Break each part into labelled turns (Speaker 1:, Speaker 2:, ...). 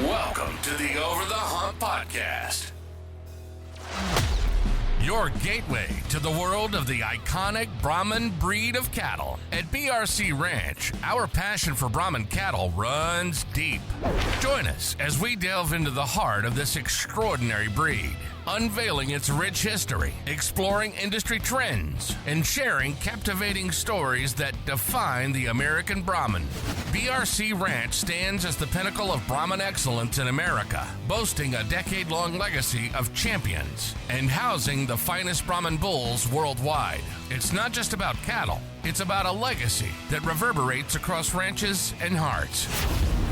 Speaker 1: Welcome to the Over the Hump podcast. Your gateway to the world of the iconic Brahman breed of cattle. At BRC Ranch, our passion for Brahman cattle runs deep. Join us as we delve into the heart of this extraordinary breed, unveiling its rich history, exploring industry trends, and sharing captivating stories that define the American Brahman. BRC Ranch stands as the pinnacle of Brahman excellence in America, boasting a decade-long legacy of champions and housing the finest Brahman bulls worldwide. It's not just about cattle, it's about a legacy that reverberates across ranches and hearts.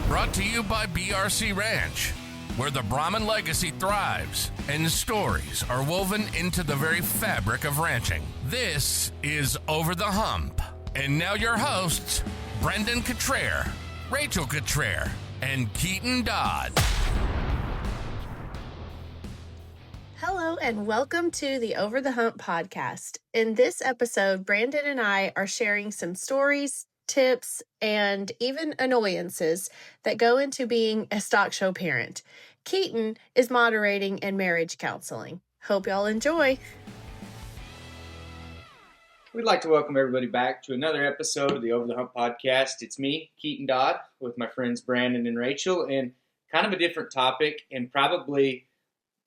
Speaker 1: Brought to you by BRC Ranch, where the Brahman legacy thrives and stories are woven into the very fabric of ranching. This is Over the Hump. And now your hosts, Brendan Cottrell, Rachel Cottrell, and Keaton Dodd.
Speaker 2: Hello and welcome to the Over the Hump podcast. In this episode, Brandon and I are sharing some stories, tips, and even annoyances that go into being a stock show parent. Keaton is moderating and marriage counseling. Hope y'all enjoy.
Speaker 3: We'd like to welcome everybody back to another episode of the Over the Hump podcast. It's me, Keaton Dodd, with my friends Brandon and Rachel, and kind of a different topic and probably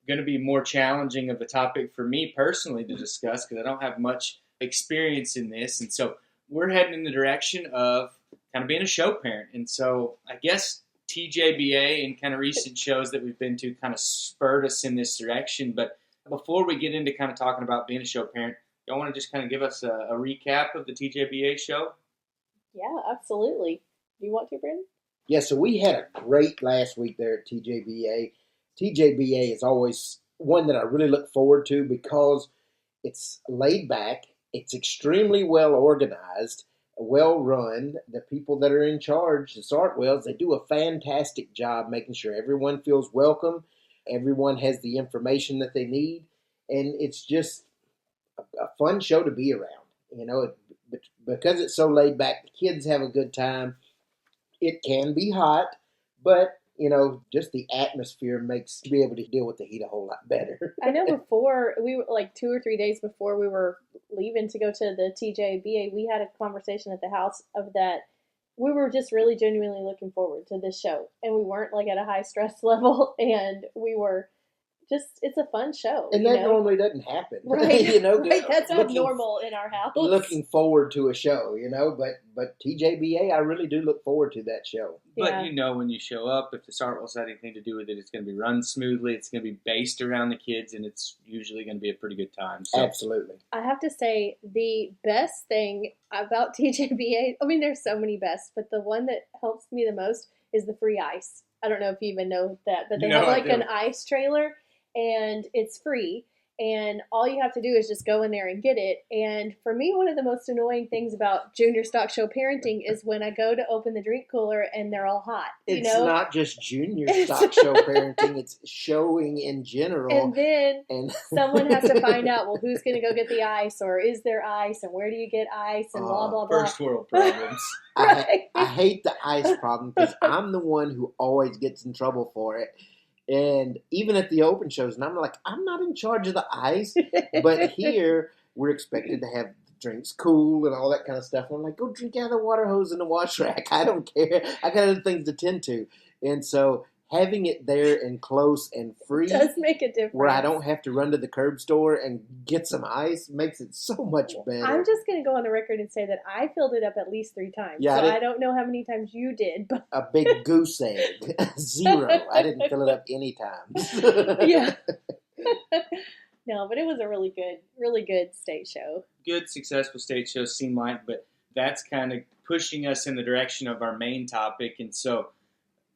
Speaker 3: going to be more challenging of a topic for me personally to discuss because I don't have much experience in this. And so we're heading in the direction of kind of being a show parent. And so I guess TJBA and kind of recent shows that we've been to kind of spurred us in this direction. But before we get into kind of talking about being a show parent, y'all want to just kind of give us a recap of the TJBA show?
Speaker 2: Yeah, absolutely. Do you want to, Brandon?
Speaker 4: Yeah, so we had a great last week there at TJBA. TJBA is always one that I really look forward to because it's laid back, it's extremely well organized, well run. The people that are in charge, the SAR Wells, they do a fantastic job making sure everyone feels welcome, everyone has the information that they need, and it's just a fun show to be around. You know, because it's so laid back, the kids have a good time. It can be hot, but you know, just the atmosphere makes to be able to deal with the heat a whole lot better.
Speaker 5: I know before, we were like 2 or 3 days before we were leaving to go to the TJBA, we had a conversation at the house of that we were just really genuinely looking forward to this show. And we weren't like at a high stress level, and we were just, it's a fun show.
Speaker 4: And that normally doesn't happen.
Speaker 5: Right,
Speaker 4: you know,
Speaker 5: right. That's abnormal in our house.
Speaker 4: Looking forward to a show, you know, but TJBA, I really do look forward to that show.
Speaker 3: But you know, when you show up, if the SAR Wells had anything to do with it, it's going to be run smoothly, it's going to be based around the kids, and it's usually going to be a pretty good time. So.
Speaker 4: Absolutely.
Speaker 5: I have to say, the best thing about TJBA, I mean, there's so many bests, but the one that helps me the most is the free ice. I don't know if you even know that, but they have like an ice trailer, and it's free, and all you have to do is just go in there and get it. And for me, one of the most annoying things about junior stock show parenting is when I go to open the drink cooler and they're all hot.
Speaker 4: It's not just junior stock show parenting, it's showing in general.
Speaker 5: And then someone has to find out, well, who's going to go get the ice, or is there ice, and where do you get ice, and blah, blah, blah.
Speaker 3: First world problems.
Speaker 5: Right.
Speaker 4: I hate the ice problem because I'm the one who always gets in trouble for it. And even at the open shows, and I'm like, I'm not in charge of the ice. But here, we're expected to have drinks cool and all that kind of stuff. And I'm like, go drink out of the water hose in the wash rack. I don't care. I got other things to tend to. And so having it there and close and free
Speaker 5: does make a difference.
Speaker 4: Where I don't have to run to the curb store and get some ice makes it so much better.
Speaker 5: I'm just going to go on the record and say that I filled it up at least 3 times.
Speaker 4: Yeah,
Speaker 5: so I don't know how many times you did. But
Speaker 4: a big goose egg. 0. I didn't fill it up any times.
Speaker 5: Yeah. No, but it was a really good state show.
Speaker 3: Good, successful state show seem like, but that's kind of pushing us in the direction of our main topic. And so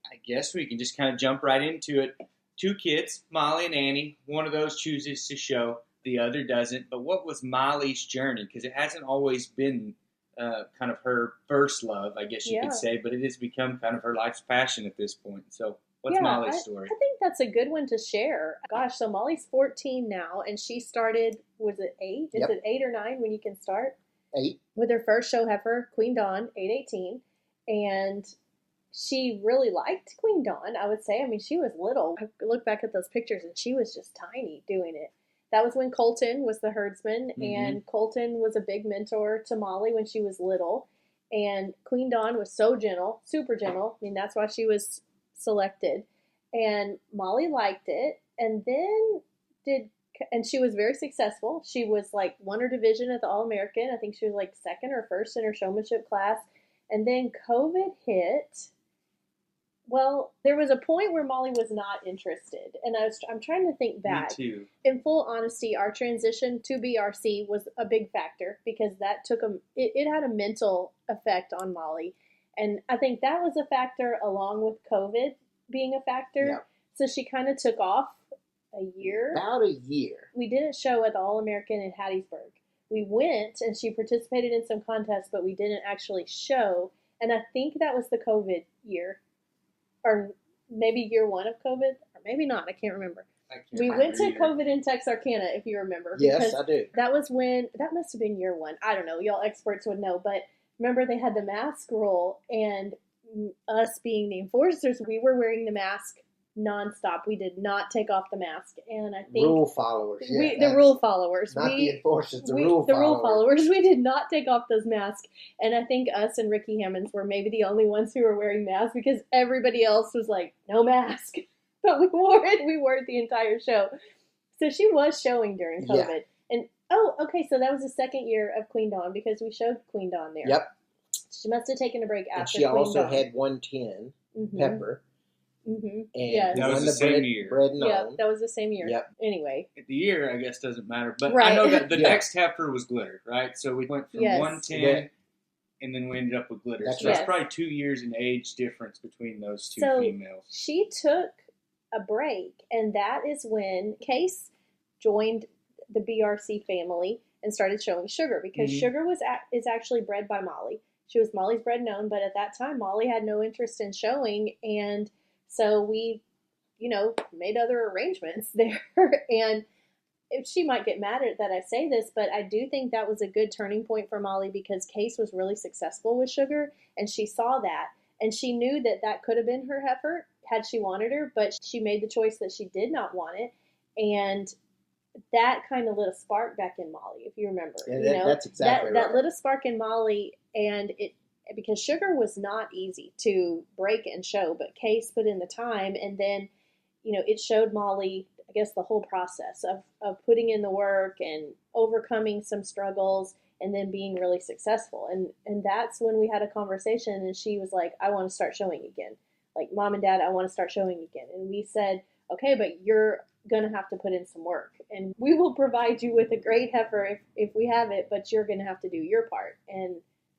Speaker 3: I guess we can just kind of jump right into it. 2 kids, Molly and Annie. One of those chooses to show, the other doesn't. But what was Molly's journey? Because it hasn't always been kind of her first love, I guess you could say, but it has become kind of her life's passion at this point. So what's Molly's story?
Speaker 5: I think that's a good one to share. Gosh, so Molly's 14 now, and she started, was it 8? Is it 8 or 9 when you can start?
Speaker 4: 8.
Speaker 5: With her first show heifer, Queen Dawn, 8:18. And she really liked Queen Dawn, I would say. I mean, she was little. I look back at those pictures and she was just tiny doing it. That was when Colton was the herdsman, and Colton was a big mentor to Molly when she was little. And Queen Dawn was so gentle, super gentle. I mean, that's why she was selected. And Molly liked it, and then and she was very successful. She was like won her division at the All-American. I think she was like second or first in her showmanship class. And then COVID hit. Well, there was a point where Molly was not interested, and I'm trying to think back.
Speaker 3: Me too.
Speaker 5: In full honesty, our transition to BRC was a big factor because that it had a mental effect on Molly, and I think that was a factor along with COVID being a factor.
Speaker 4: Yeah.
Speaker 5: So she kind of took off a year.
Speaker 4: About a year.
Speaker 5: We didn't show at the All-American in Hattiesburg. We went and she participated in some contests, but we didn't actually show. And I think that was the COVID year. Or maybe year one of COVID, or maybe not. I can't remember. We went to COVID in Texarkana, if you remember.
Speaker 4: Yes, I do.
Speaker 5: That must have been year one. I don't know. Y'all experts would know. But remember, they had the mask rule, and us being the enforcers, we were wearing the mask nonstop. We did not take off the mask. And I think
Speaker 4: rule followers.
Speaker 5: The rule followers.
Speaker 4: Not the enforcers, the rule
Speaker 5: followers. We did not take off those masks. And I think us and Ricky Hammonds were maybe the only ones who were wearing masks because everybody else was like, no mask. But we wore it. We wore it the entire show. So she was showing during COVID. Yeah. And, okay, so that was the second year of Queen Dawn because we showed Queen Dawn there.
Speaker 4: Yep.
Speaker 5: She must have taken a break after
Speaker 4: and she
Speaker 5: Queen
Speaker 4: also
Speaker 5: Dawn.
Speaker 4: had 110, Pepper.
Speaker 5: Mm-hmm.
Speaker 4: And
Speaker 5: yes.
Speaker 3: That was the same year.
Speaker 5: Yeah, that was the same year.
Speaker 4: Yep.
Speaker 5: Anyway.
Speaker 3: The year, I guess, doesn't matter. But
Speaker 5: right.
Speaker 3: I know that the next heifer was Glitter, right? So we went from 110
Speaker 4: Yeah.
Speaker 3: and then we ended up with Glitter.
Speaker 4: That's
Speaker 3: so that's probably 2 years in age difference between those two females.
Speaker 5: She took a break, and that is when Case joined the BRC family and started showing Sugar because Sugar is actually bred by Molly. She was Molly's bred known, but at that time, Molly had no interest in showing, and so we, made other arrangements there. And she might get mad at that I say this, but I do think that was a good turning point for Molly because Case was really successful with Sugar, and she saw that, and she knew that could have been her heifer had she wanted her, but she made the choice that she did not want it, and that kind of lit a spark back in Molly, if you remember.
Speaker 4: Yeah, that's exactly right.
Speaker 5: That lit a spark in Molly, and because Sugar was not easy to break and show, but Case put in the time, and then, it showed Molly, I guess, the whole process of putting in the work and overcoming some struggles and then being really successful. And that's when we had a conversation, and she was like, I want to start showing again. Like, Mom and Dad, I want to start showing again. And we said, okay, but you're going to have to put in some work, and we will provide you with a great heifer if we have it, but you're going to have to do your part. And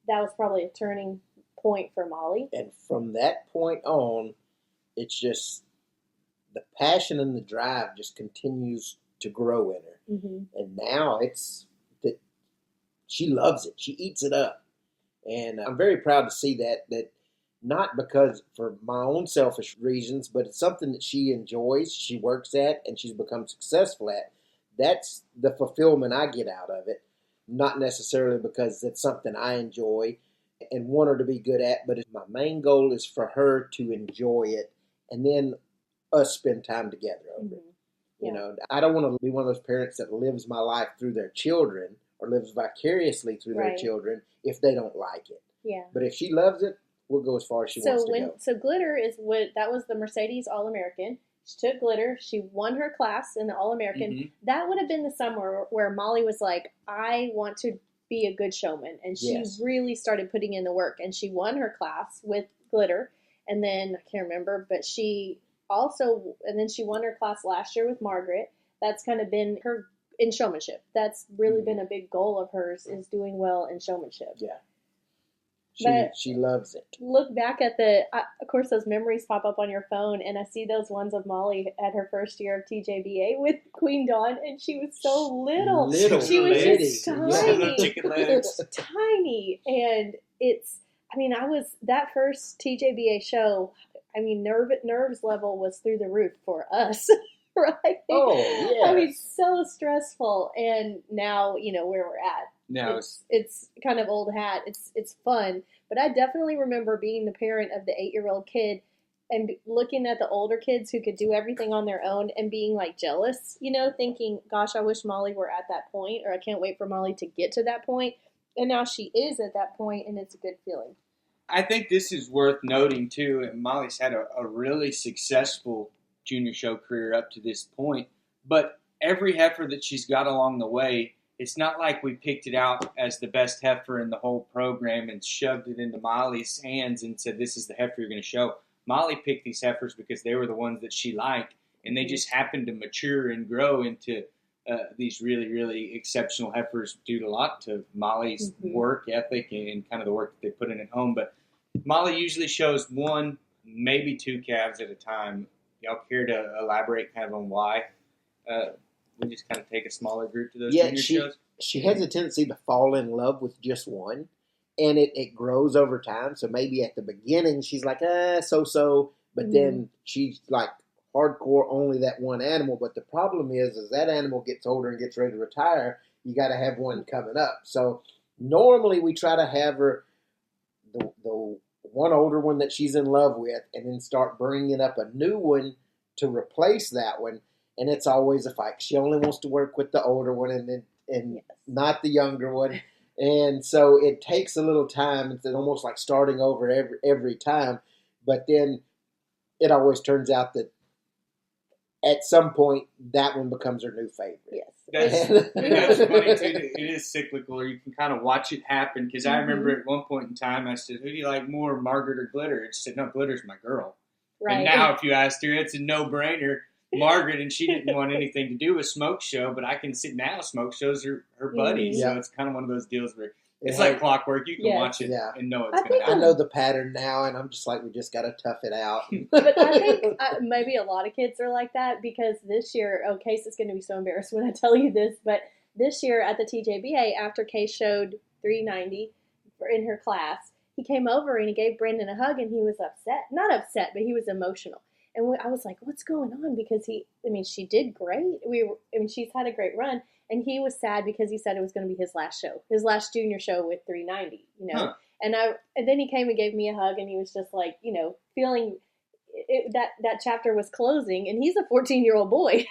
Speaker 5: that was probably a turning point for Molly.
Speaker 4: And from that point on, it's just the passion and the drive just continues to grow in her. Mm-hmm. And now it's that she loves it. She eats it up. And I'm very proud to see that not because for my own selfish reasons, but it's something that she enjoys, she works at, and she's become successful at. That's the fulfillment I get out of it. Not necessarily because it's something I enjoy and want her to be good at, but my main goal is for her to enjoy it and then us spend time together over it. Yeah. I don't want to be one of those parents that lives my life through their children or lives vicariously through their children if they don't like it.
Speaker 5: Yeah.
Speaker 4: But if she loves it, we'll go as far as she wants to go.
Speaker 5: So Glitter that was the Mercedes All-American. She took Glitter. She won her class in the All-American. Mm-hmm. That would have been the summer where Molly was like, I want to be a good showman. And she really started putting in the work. And she won her class with Glitter. And then, I can't remember, but she then she won her class last year with Margaret. That's kind of been her in showmanship. That's really been a big goal of hers, is doing well in showmanship.
Speaker 4: Yeah. She loves it.
Speaker 5: Look back at of course, those memories pop up on your phone, and I see those ones of Molly at her first year of TJBA with Queen Dawn, and she was so little. She was just tiny.
Speaker 3: Chicken legs.
Speaker 5: Tiny. And I was, that first TJBA show, nerves level was through the roof for us. Right?
Speaker 4: Oh, yeah.
Speaker 5: So stressful. And now, where we're at.
Speaker 3: No,
Speaker 5: it's kind of old hat. It's fun, but I definitely remember being the parent of the 8-year-old kid and looking at the older kids who could do everything on their own and being like jealous, thinking, gosh, I wish Molly were at that point, or I can't wait for Molly to get to that point. And now she is at that point, and it's a good feeling.
Speaker 3: I think this is worth noting too. And Molly's had a really successful junior show career up to this point, but every heifer that she's got along the way, it's not like we picked it out as the best heifer in the whole program and shoved it into Molly's hands and said, this is the heifer you're going to show. Molly picked these heifers because they were the ones that she liked, and they just happened to mature and grow into these really, really exceptional heifers due to a lot to Molly's work ethic and kind of the work that they put in at home. But Molly usually shows 1, maybe 2 calves at a time. Y'all care to elaborate kind of on why we just kind of take a smaller group to those junior shows?
Speaker 4: She has a tendency to fall in love with just one. And it grows over time. So maybe at the beginning she's like, so. But then she's like hardcore only that one animal. But the problem is that animal gets older and gets ready to retire. You got to have one coming up. So normally we try to have her the one older one that she's in love with, and then start bringing up a new one to replace that one. And it's always a fight. She only wants to work with the older one and not the younger one. And so it takes a little time. It's almost like starting over every time. But then it always turns out that at some point that one becomes her new favorite.
Speaker 5: Yes.
Speaker 3: That's funny too. It is cyclical, or you can kind of watch it happen. Because I remember at one point in time I said, who do you like more, Margaret or Glitter? And she said, no, Glitter's my girl.
Speaker 5: Right.
Speaker 3: And now if you asked her, it's a no-brainer. Margaret, and she didn't want anything to do with Smoke Show, but I can sit now. Smoke Show's her buddy, so it's kind of one of those deals where it's like clockwork. You can watch it and know it's going to happen.
Speaker 4: I know the pattern now, and I'm just like, we just got to tough it out.
Speaker 5: But I think maybe a lot of kids are like that, because this year, Case is going to be so embarrassed when I tell you this, but this year at the TJBA, after Case showed 390 in her class, he came over and he gave Brandon a hug, and he was upset. Not upset, but he was emotional. And I was like, what's going on? Because she did great. She's had a great run. And he was sad because he said it was going to be his last show, his last junior show with 390, Huh. And then he came and gave me a hug, and he was just like, feeling that chapter was closing. And he's a 14-year-old boy,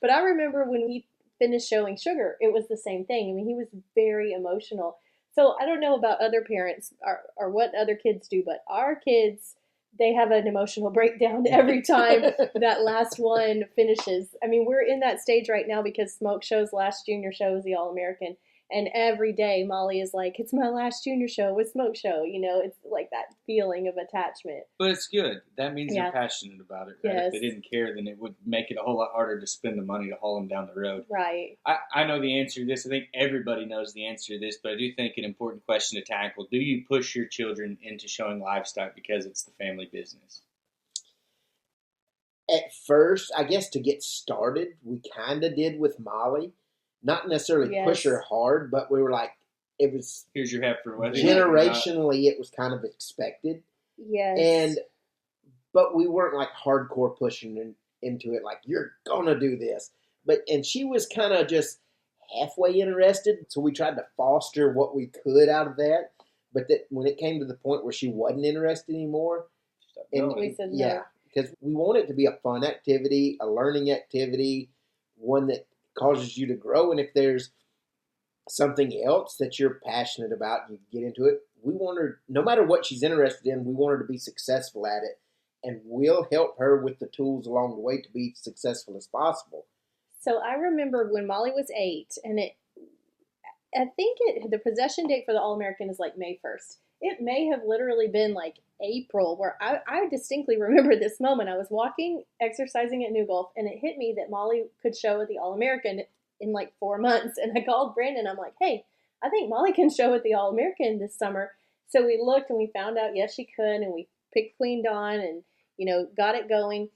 Speaker 5: But I remember when we finished showing Sugar, it was the same thing. He was very emotional. So I don't know about other parents or what other kids do, but our kids, they have an emotional breakdown every time that last one finishes. We're in that stage right now because Smoke Show's last junior show is the All-American. And every day Molly is like, it's my last junior show with Smoke Show. It's like that feeling of attachment.
Speaker 3: But it's good. That means they're passionate about it, right?
Speaker 5: Yes.
Speaker 3: If they didn't care, then it would make it a whole lot harder to spend the money to haul them down the road.
Speaker 5: Right.
Speaker 3: I know the answer to this. I think everybody knows the answer to this, but I do think an important question to tackle. Do you push your children into showing livestock because it's the family business?
Speaker 4: At first, I guess to get started, we kind of did with Molly. Not necessarily push her hard, but we were like, it was...
Speaker 3: Here's your heifer.
Speaker 4: Generationally, it was kind of expected.
Speaker 5: Yes.
Speaker 4: But we weren't like hardcore pushing into it, like, you're going to do this. And she was kind of just halfway interested, so we tried to foster what we could out of that. But that when it came to the point where she wasn't interested anymore...
Speaker 5: we said no.
Speaker 4: Yeah, because we want it to be a fun activity, a learning activity, one that causes you to grow. And if there's something else that you're passionate about and you get into it, we want her, no matter what she's interested in, we want her to be successful at it. And we'll help her with the tools along the way to be successful as possible.
Speaker 5: So I remember when Molly was 8, and the possession date for the All-American is like May 1st. It may have literally been like April, where I distinctly remember this moment. I was walking, exercising at New Gulf, and it hit me that Molly could show at the All-American in like 4 months. And I called Brandon. I'm like, hey, I think Molly can show at the All-American this summer. So we looked and we found out, yes, she could. And we picked Queen Dawn and, got it going.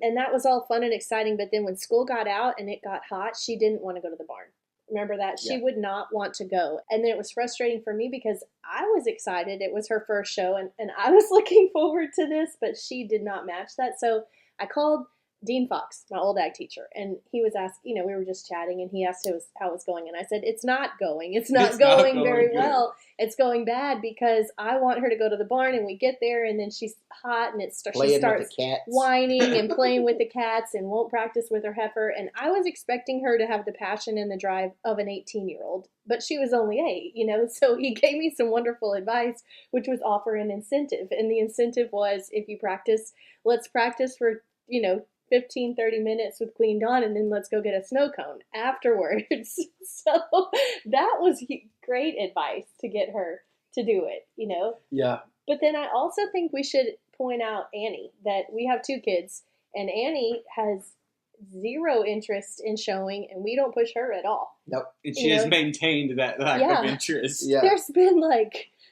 Speaker 5: And that was all fun and exciting. But then when school got out and it got hot, she didn't want to go to the barn. Remember that? She would not want to go. And then it was frustrating for me because I was excited. It was her first show, and I was looking forward to this, but she did not match that. So I called Dean Fox, my old ag teacher, and he was asking, we were just chatting, and he asked how it was going, and I said, it's not going very
Speaker 3: good.
Speaker 5: well. It's going bad because I want her to go to the barn, and we get there, and then she's hot, and she starts whining and playing with the cats and won't practice with her heifer, and I was expecting her to have the passion and the drive of an 18-year-old, but she was only 8, so he gave me some wonderful advice, which was offer an incentive, and the incentive was, if you practice, let's practice for, 15, 30 minutes with Queen Dawn, and then let's go get a snow cone afterwards. So that was great advice to get her to do it,
Speaker 4: Yeah.
Speaker 5: But then I also think we should point out Annie, that we have 2 kids, and Annie has 0 interest in showing, and we don't push her at all.
Speaker 4: Nope.
Speaker 3: And she has maintained that lack of interest.
Speaker 4: Yeah.
Speaker 5: There's been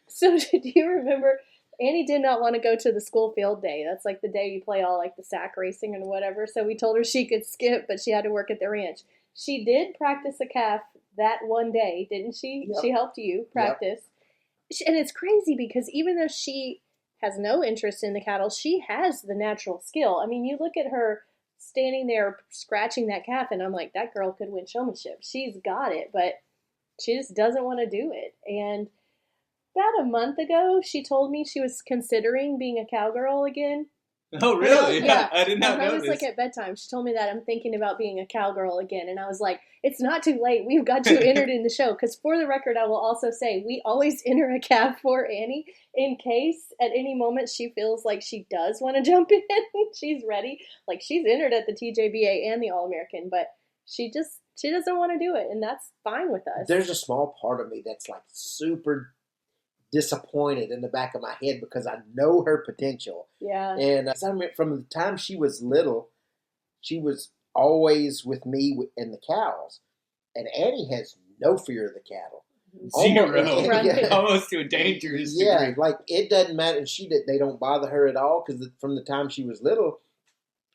Speaker 5: so do you remember Annie did not want to go to the school field day. That's like the day you play all the sack racing and whatever. So we told her she could skip, but she had to work at the ranch. She did practice a calf that one day, didn't she?
Speaker 4: Yep.
Speaker 5: She helped you practice. Yep. And it's crazy because even though she has no interest in the cattle, she has the natural skill. I mean, you look at her standing there scratching that calf, and I'm like, that girl could win showmanship. She's got it, but she just doesn't want to do it. And about a month ago, she told me she was considering being a cowgirl again.
Speaker 3: Oh, really?
Speaker 5: Yeah.
Speaker 3: I did not know
Speaker 5: this. It was at bedtime. She told me that I'm thinking about being a cowgirl again. And I was like, it's not too late. We've got you entered in the show. Because for the record, I will also say, we always enter a calf for Annie in case at any moment she feels like she does want to jump in. She's ready. She's entered at the TJBA and the All-American, but she doesn't want to do it. And that's fine with us.
Speaker 4: There's a small part of me that's super disappointed in the back of my head because I know her potential.
Speaker 5: Yeah.
Speaker 4: And from the time she was little, she was always with me and the cows. And Annie has no fear of the cattle.
Speaker 3: 0. Almost to a dangerous degree.
Speaker 4: Yeah, it doesn't matter. They don't bother her at all because from the time she was little,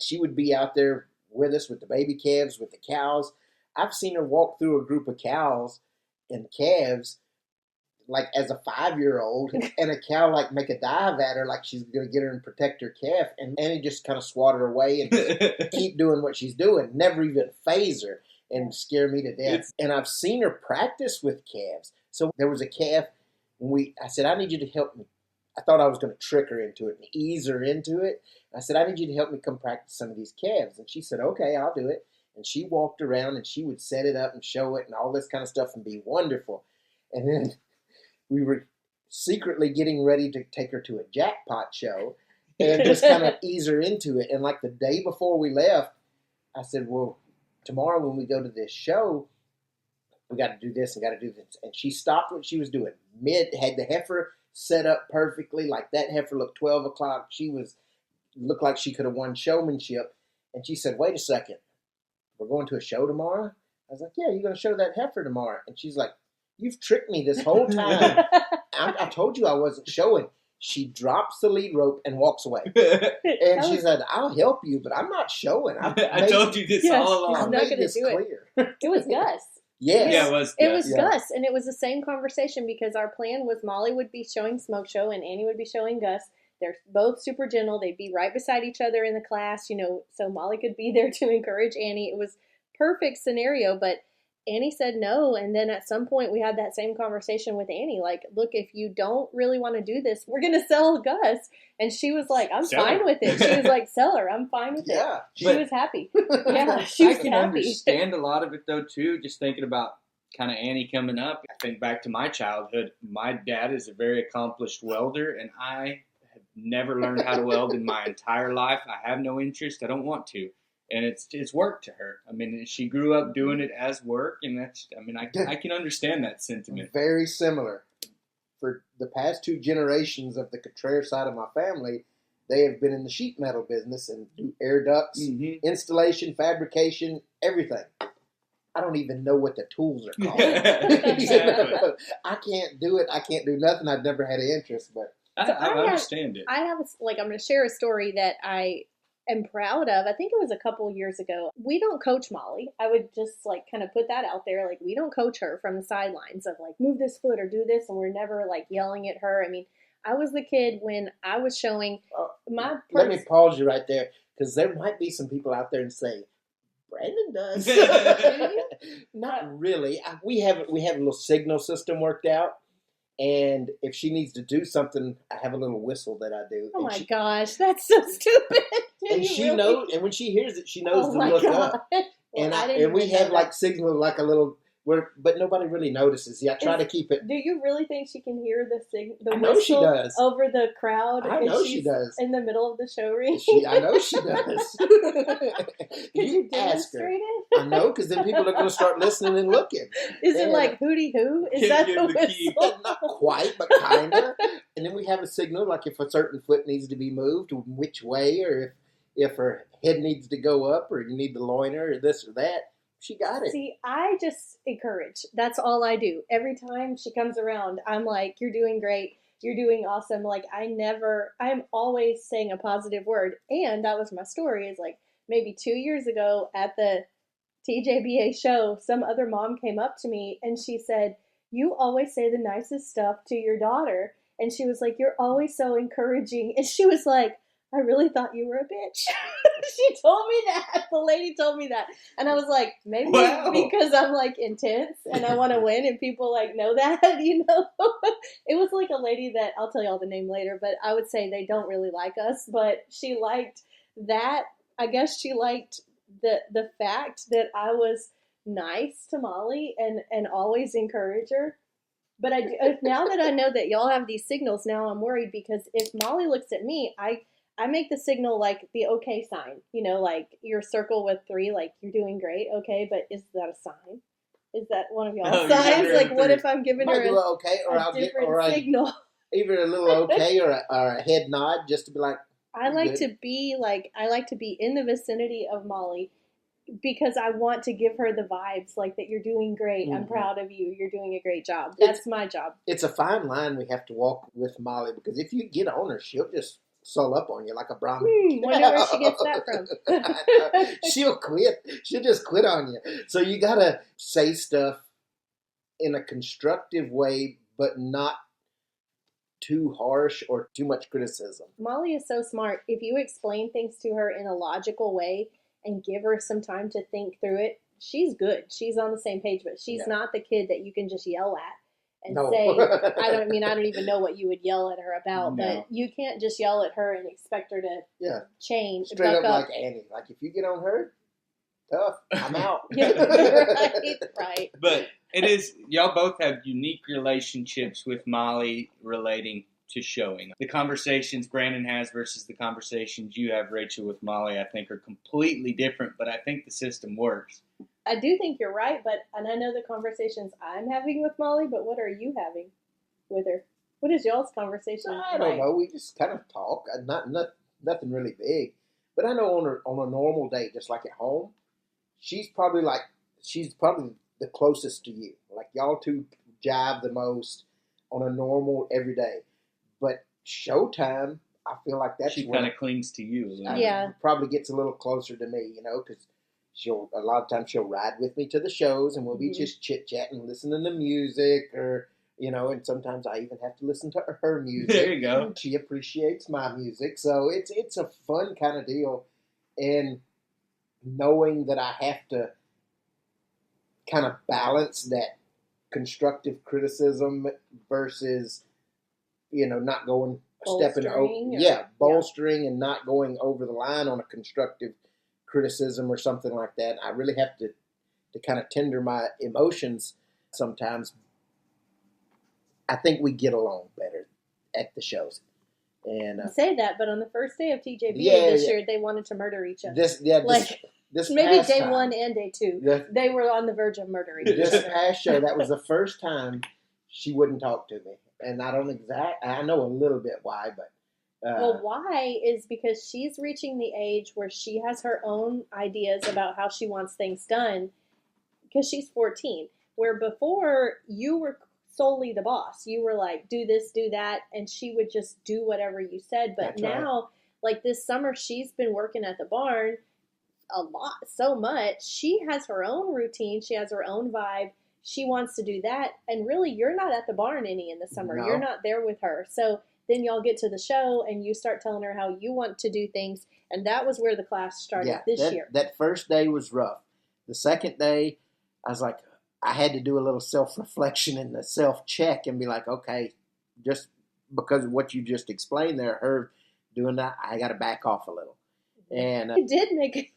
Speaker 4: she would be out there with us with the baby calves, with the cows. I've seen her walk through a group of cows and calves as a 5-year-old, and a cow make a dive at her like she's going to get her and protect her calf, and Annie just kind of swat her away and just keep doing what she's doing, never even phase her and scare me to death. And I've seen her practice with calves. So there was a calf, I said, I need you to help me. I thought I was going to trick her into it and ease her into it. I said, I need you to help me come practice some of these calves. And she said, okay, I'll do it. And she walked around and she would set it up and show it and all this kind of stuff and be wonderful. And then we were secretly getting ready to take her to a jackpot show and just kind of ease her into it. And the day before we left, I said, well, tomorrow when we go to this show, we got to do this and got to do this. And she stopped what she was doing. Had the heifer set up perfectly. That heifer looked 12 o'clock. Looked like she could have won showmanship. And she said, wait a second. We're going to a show tomorrow? I was like, yeah, you're going to show that heifer tomorrow. And she's like, you've tricked me this whole time. I told you I wasn't showing. She drops the lead rope and walks away. And she said, I'll help you, but I'm not showing.
Speaker 3: I told you this all along.
Speaker 5: I'm not going to do
Speaker 4: clear.
Speaker 5: It was Gus.
Speaker 4: Yes.
Speaker 3: Yeah, it was Gus.
Speaker 5: It was Gus, and it was the same conversation because our plan was Molly would be showing Smoke Show and Annie would be showing Gus. They're both super gentle. They'd be right beside each other in the class, so Molly could be there to encourage Annie. It was perfect scenario, but Annie said no, and then at some point we had that same conversation with Annie, look, if you don't really want to do this, we're going to sell Gus. And she was like, I'm fine with it. She was like, sell her, I'm fine with it. She was happy. Yeah, she was
Speaker 3: I can
Speaker 5: happy.
Speaker 3: understand a lot of it, though, too, just thinking about kind of Annie coming up. I think back to my childhood. My dad is a very accomplished welder, and I have never learned how to weld in my entire life. I have no interest. I don't want to. And it's work to her. I mean, she grew up doing it as work, and I can understand that sentiment.
Speaker 4: Very similar. For the past 2 generations of the Contreras side of my family, they have been in the sheet metal business and do air ducts, installation, fabrication, everything. I don't even know what the tools are called.
Speaker 3: Exactly.
Speaker 4: I can't do it. I can't do nothing. I've never had an interest, but
Speaker 3: I understand it.
Speaker 5: I have I'm going to share a story that I am proud of. I think it was a couple years ago. We don't coach Molly. I would just kind of put that out there. We don't coach her from the sidelines of move this foot or do this. And we're never yelling at her. I mean, I was the kid when I was showing
Speaker 4: let me pause you right there. Because there might be some people out there and say, Brandon does. Not really. We have a little signal system worked out. And if she needs to do something, I have a little whistle that I do.
Speaker 5: Oh my gosh, that's so stupid.
Speaker 4: And she knows, and when she hears it, she knows to look up.
Speaker 5: Well,
Speaker 4: and we have like signal, like a little, but nobody really notices. Yeah, I try to keep it.
Speaker 5: Do you really think she can hear the
Speaker 4: I know she does.
Speaker 5: Over the crowd?
Speaker 4: I know she does.
Speaker 5: In the middle of the show ring?
Speaker 4: I know she does.
Speaker 5: Could you demonstrate it?
Speaker 4: I know, because then people are going to start listening and looking.
Speaker 5: Is it like hootie hoo? Is that the whistle?
Speaker 4: Not quite, but kind of. And then we have a signal, like if a certain foot needs to be moved, which way, or if her head needs to go up, or you need to loiner, or this or that. She got it.
Speaker 5: See, I just encourage. That's all I do. Every time she comes around, I'm like, you're doing great. You're doing awesome. Like, I'm always saying a positive word. And that was my story, is like maybe 2 years ago at the TJBA show, some other mom came up to me and she said, you always say the nicest stuff to your daughter. And she was like, you're always so encouraging. And she was like, I really thought you were a bitch. She told me that. The lady told me that. And I was like, maybe because I'm like intense and I want to win and people like know that, you know. It was like a lady that, I'll tell you all the name later, but I would say they don't really like us. But she liked that. I guess she liked the fact that I was nice to Molly and always encourage her. But now that I know that y'all have these signals, now I'm worried, because if Molly looks at me, I make the signal like the okay sign, you know, like your circle with 3, like you're doing great, okay, but is that a sign? Is that one of y'all's signs? Like, what if I'm giving her a different signal?
Speaker 4: Either a little okay or a head nod, just to be like,
Speaker 5: I like to be in the vicinity of Molly, because I want to give her the vibes, like that you're doing great. Mm-hmm. I'm proud of you. You're doing a great job. That's my job.
Speaker 4: It's a fine line we have to walk with Molly, because if you get on her, she'll just soul up on you like a Brahmin.
Speaker 5: Wonder where she gets that from.
Speaker 4: She'll quit. She'll just quit on you. So you got to say stuff in a constructive way, but not too harsh or too much criticism.
Speaker 5: Molly is so smart. If you explain things to her in a logical way and give her some time to think through it, she's good. She's on the same page, but she's not the kid that you can just yell at and say, I don't even know what you would yell at her about, but you can't just yell at her and expect her to change.
Speaker 4: Straight up like Annie. Like, if you get on her, tough, I'm out.
Speaker 5: Right.
Speaker 3: But it is, y'all both have unique relationships with Molly relating to showing. The conversations Brandon has versus the conversations you have, Rachel, with Molly, I think are completely different, but I think the system works.
Speaker 5: I do think you're right, and I know the conversations I'm having with Molly, but what are you having with her? What is y'all's conversation?
Speaker 4: I don't know. We just kind of talk. Nothing really big. But I know on a normal day, just like at home, she's probably the closest to you. Like, y'all two jive the most on a normal everyday. But showtime, I feel like that's
Speaker 3: she kind of clings to you.
Speaker 5: Yeah.
Speaker 4: Probably gets a little closer to me, you know, because a lot of times she'll ride with me to the shows and we'll be just chit-chatting, listening to music, or, you know, and sometimes I even have to listen to her music.
Speaker 3: There you go.
Speaker 4: She appreciates my music. So it's a fun kind of deal. And knowing that I have to kind of balance that constructive criticism versus, you know, not going bolstering and not going over the line on a constructive criticism or something like that. I really have to kind of tender my emotions sometimes. I think we get along better at the shows. And
Speaker 5: you say that, but on the first day of TJBA this year, they wanted to murder each other.
Speaker 4: This
Speaker 5: maybe day time, 1 and day 2, they were on the verge of murdering each other.
Speaker 4: This past show, that was the first time she wouldn't talk to me. And I know a little bit why, but.
Speaker 5: Well, why is because she's reaching the age where she has her own ideas about how she wants things done, because she's 14, where before you were solely the boss. You were like, do this, do that, and she would just do whatever you said. But now, like this summer, she's been working at the barn a lot, so much. She has her own routine. She has her own vibe. She wants to do that. And really, you're not at the barn any in the summer. No. You're not there with her. So then y'all get to the show and you start telling her how you want to do things. And that was where the class started this year.
Speaker 4: That first day was rough. The second day, I was like, I had to do a little self-reflection and a self-check and be like, okay, just because of what you just explained there, her doing that, I got to back off a little. And
Speaker 5: he did make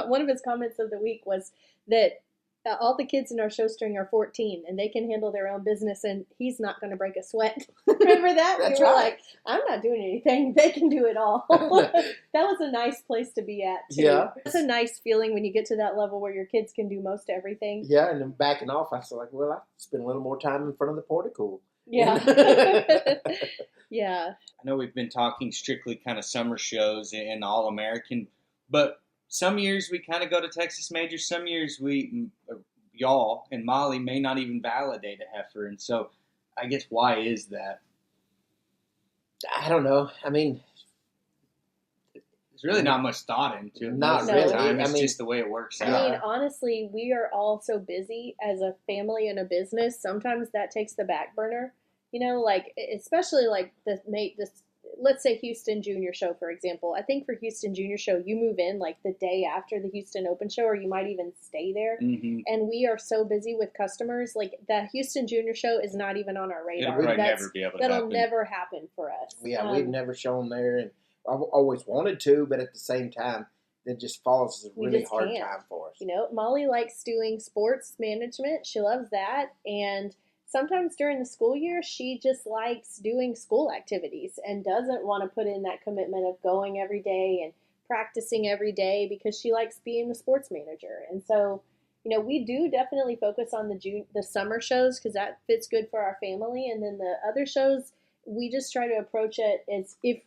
Speaker 5: one of his comments of the week was that all the kids in our show string are 14 and they can handle their own business and he's not going to break a sweat. Remember that?
Speaker 4: That's
Speaker 5: we were
Speaker 4: right.
Speaker 5: like, I'm not doing anything. They can do it all. That was a nice place to be at, too.
Speaker 4: Yeah.
Speaker 5: It's a nice feeling when you get to that level where your kids can do most everything.
Speaker 4: Yeah, and then backing off, I was like, well, I spend a little more time in front of the portico.
Speaker 5: Yeah. Yeah.
Speaker 3: I know we've been talking strictly kind of summer shows and All-American, but some years we kind of go to Texas Majors. Some years y'all and Molly may not even validate a heifer. And so I guess why is that?
Speaker 4: I don't know. I mean,
Speaker 3: there's really not much thought into it.
Speaker 4: Not
Speaker 3: Most of the
Speaker 4: really.
Speaker 3: time, it's
Speaker 4: I mean,
Speaker 3: just the way it works out.
Speaker 5: I mean, honestly, we are all so busy as a family and a business. Sometimes that takes the back burner. You know, like, especially like let's say Houston Junior Show, for example. I think for Houston Junior Show, you move in like the day after the Houston Open Show, or you might even stay there.
Speaker 3: Mm-hmm.
Speaker 5: And we are so busy with customers. Like, the Houston Junior Show is not even on our radar.
Speaker 3: It'll probably never be able to
Speaker 5: That'll
Speaker 3: happen.
Speaker 5: never happen for us.
Speaker 4: Yeah, we've never shown there, and I've always wanted to, but at the same time, it just falls as a really hard time for us.
Speaker 5: You know, Molly likes doing sports management. She loves that. And sometimes during the school year, she just likes doing school activities and doesn't want to put in that commitment of going every day and practicing every day because she likes being the sports manager. And so, you know, we do definitely focus on the summer shows because that fits good for our family. And then the other shows, we just try to approach it as if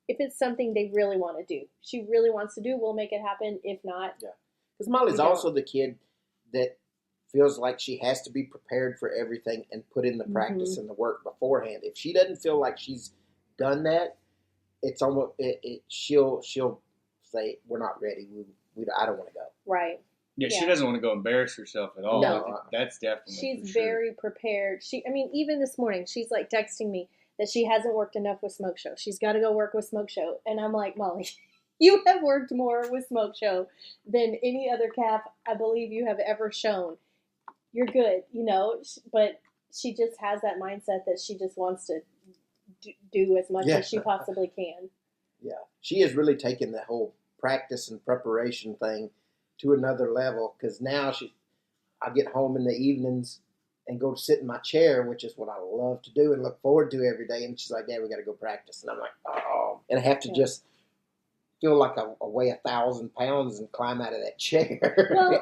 Speaker 5: it's something they really want to do. She really wants to do, we'll make it happen. If not,
Speaker 4: yeah. Because Molly's also the kid that feels like she has to be prepared for everything and put in the practice and the work beforehand. If she doesn't feel like she's done that, it's almost she'll say, "We're not ready. I don't want to go."
Speaker 5: Right.
Speaker 3: Yeah, she doesn't want to go embarrass herself at all.
Speaker 5: No.
Speaker 3: That's definitely.
Speaker 5: She's very prepared. Even this morning, she's like texting me that she hasn't worked enough with Smoke Show. She's got to go work with Smoke Show, and I'm like, Molly, you have worked more with Smoke Show than any other calf I believe you have ever shown. You're good, you know, but she just has that mindset that she just wants to do as much as she possibly can.
Speaker 4: Yeah. She has really taken that whole practice and preparation thing to another level because now I get home in the evenings and go sit in my chair, which is what I love to do and look forward to every day. And she's like, Dad, we got to go practice. And I'm like, oh. And I have to just feel like I weigh 1,000 pounds and climb out of that chair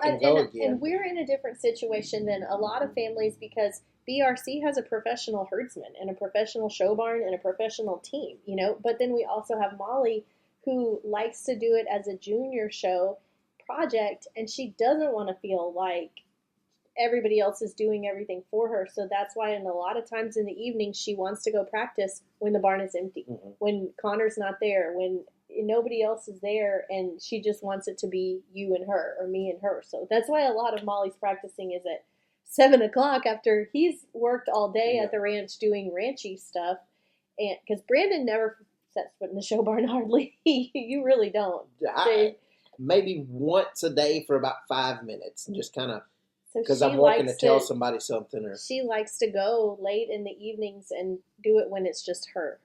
Speaker 4: and go again.
Speaker 5: And we're in a different situation than a lot of families because BRC has a professional herdsman and a professional show barn and a professional team, you know. But then we also have Molly who likes to do it as a junior show project, and she doesn't want to feel like everybody else is doing everything for her. So that's why a lot of times in the evening she wants to go practice when the barn is empty, when Connor's not there, when nobody else is there, and she just wants it to be you and her or me and her. So that's why a lot of Molly's practicing is at 7 o'clock after he's worked all day at the ranch doing ranchy stuff. And because Brandon never sets foot in the show barn hardly. You really don't.
Speaker 4: Maybe once a day for about 5 minutes, just kind of because
Speaker 5: So
Speaker 4: I'm walking to tell somebody something. Or
Speaker 5: she likes to go late in the evenings and do it when it's just her.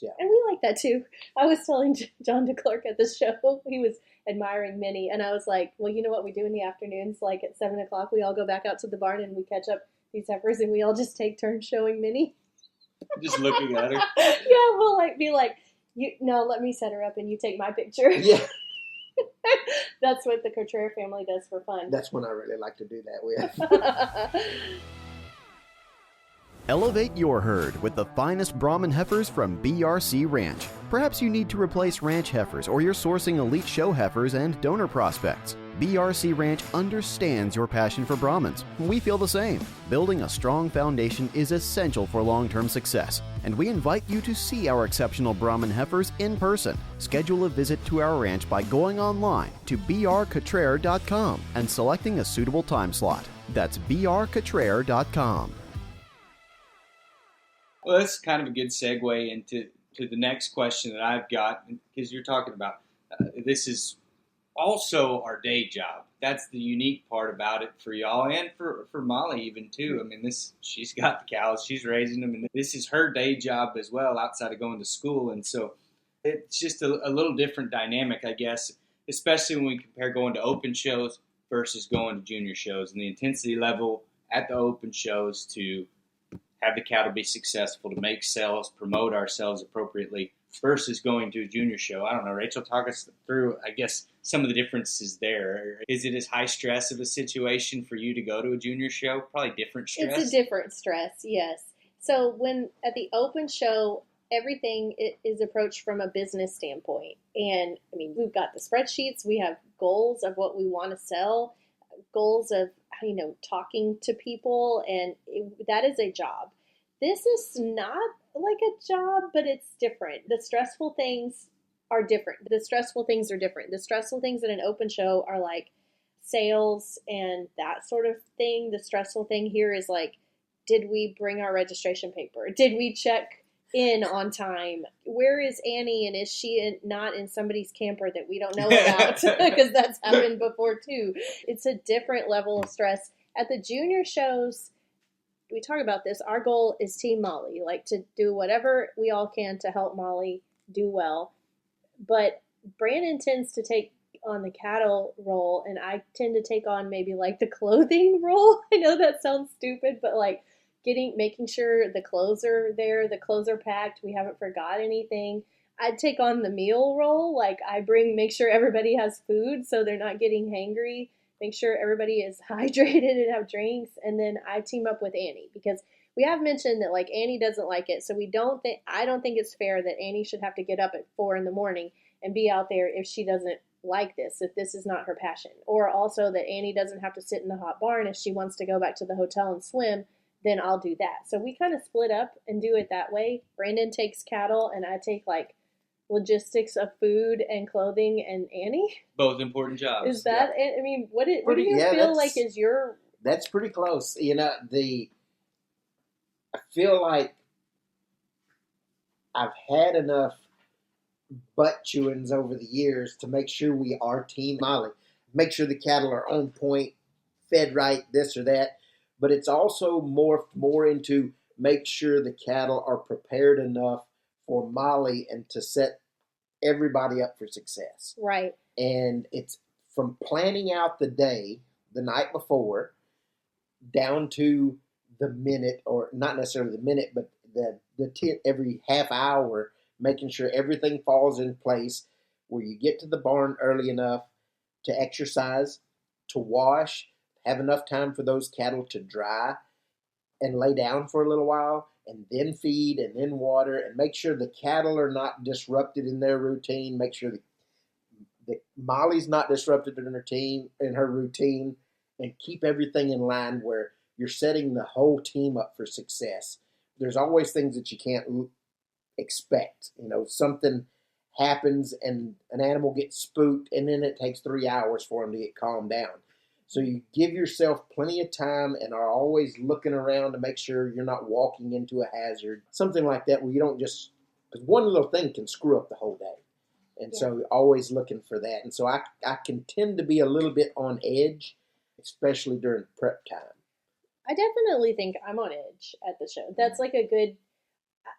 Speaker 4: Yeah.
Speaker 5: And we like that too. I was telling John DeClerc at the show, he was admiring Minnie, and I was like, well, you know what we do in the afternoons? Like at 7 o'clock, we all go back out to the barn and we catch up these heifers and we all just take turns showing Minnie.
Speaker 3: Just looking at her.
Speaker 5: Yeah, we'll be like, let me set her up and you take my picture.
Speaker 4: Yeah.
Speaker 5: That's what the Cotrere family does for fun.
Speaker 4: That's when I really like to do that with.
Speaker 6: Elevate your herd with the finest Brahman heifers from BRC Ranch. Perhaps you need to replace ranch heifers or you're sourcing elite show heifers and donor prospects. BRC Ranch understands your passion for Brahmans. We feel the same. Building a strong foundation is essential for long-term success, and we invite you to see our exceptional Brahman heifers in person. Schedule a visit to our ranch by going online to brcotrere.com and selecting a suitable time slot. That's brcotrere.com.
Speaker 3: Well, that's kind of a good segue into the next question that I've got, because you're talking about this is also our day job. That's the unique part about it for y'all and for Molly even too. I mean, she's got the cows, she's raising them, and this is her day job as well outside of going to school. And so it's just a little different dynamic, I guess, especially when we compare going to open shows versus going to junior shows, and the intensity level at the open shows to have the cattle be successful, to make sales, promote ourselves appropriately, versus going to a junior show. I don't know, Rachel, talk us through, I guess, some of the differences there. Is it as high stress of a situation for you to go to a junior show? Probably different stress.
Speaker 5: It's a different stress, yes. So when at the open show, everything is approached from a business standpoint. And I mean, we've got the spreadsheets, we have goals of what we want to sell, goals of, talking to people, and that is a job. This is not like a job, but it's different. The stressful things are different. The stressful things at an open show are like sales and that sort of thing. The stressful thing here is like, did we bring our registration paper? Did we check in on time? Where is Annie, and is she not in somebody's camper that we don't know about? Because that's happened before too. It's a different level of stress. At the junior shows, we talk about this, our goal is Team Molly, like to do whatever we all can to help Molly do well. But Brandon tends to take on the cattle role, and I tend to take on maybe like the clothing role. I know that sounds stupid, but like making sure the clothes are there, the clothes are packed, we haven't forgot anything. I'd take on the meal role, like make sure everybody has food so they're not getting hangry, make sure everybody is hydrated and have drinks, and then I team up with Annie because we have mentioned that like Annie doesn't like it, so I don't think it's fair that Annie should have to get up at 4 a.m. and be out there if she doesn't like this, if this is not her passion, or also that Annie doesn't have to sit in the hot barn if she wants to go back to the hotel and swim. Then I'll do that. So we kind of split up and do it that way. Brandon takes cattle and I take like logistics of food and clothing, and Annie.
Speaker 3: Both important jobs.
Speaker 5: Is that, I mean, what do you feel like is your...
Speaker 4: That's pretty close. I feel like I've had enough butt chewings over the years to make sure we are Team Molly. Make sure the cattle are on point, fed right, this or that. But it's also morphed more into make sure the cattle are prepared enough for Molly and to set everybody up for success.
Speaker 5: Right.
Speaker 4: And it's from planning out the day, the night before, down to the minute, or not necessarily the minute, but every half hour, making sure everything falls in place where you get to the barn early enough to exercise, to wash, have enough time for those cattle to dry and lay down for a little while, and then feed and then water, and make sure the cattle are not disrupted in their routine. Make sure that Molly's not disrupted in her routine, and keep everything in line where you're setting the whole team up for success. There's always things that you can't expect. Something happens and an animal gets spooked, and then it takes 3 hours for them to get calmed down. So you give yourself plenty of time and are always looking around to make sure you're not walking into a hazard, something like that, where you don't just, because one little thing can screw up the whole day. And so always looking for that. And so I can tend to be a little bit on edge, especially during prep time.
Speaker 5: I definitely think I'm on edge at the show. That's like a good,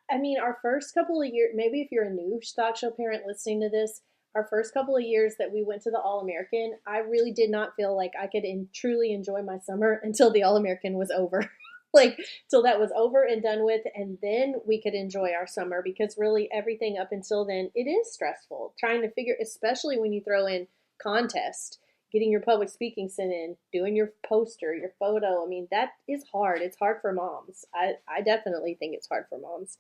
Speaker 5: our first couple of years, maybe if you're a new stock show parent listening to this, our first couple of years that we went to the All-American, I really did not feel like I could truly enjoy my summer until the All-American was over. Till that was over and done with, and then we could enjoy our summer, because really everything up until then, it is stressful. Trying to figure, especially when you throw in contest, getting your public speaking sent in, doing your poster, your photo. That is hard. It's hard for moms. I definitely think it's hard for moms.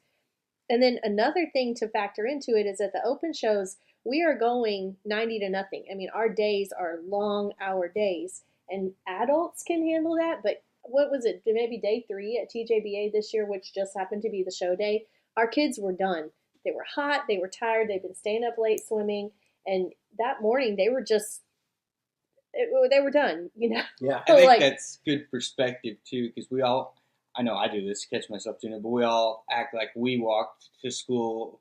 Speaker 5: And then another thing to factor into it is at the open shows, we are going 90 to nothing. Our days are long hour days, and adults can handle that. But what was it? Maybe day 3 at TJBA this year, which just happened to be the show day. Our kids were done. They were hot. They were tired. They'd been staying up late swimming. And that morning they were done,
Speaker 4: Yeah.
Speaker 3: I think that's good perspective too, because I know I do this, catch myself doing it, but we all act like we walked to school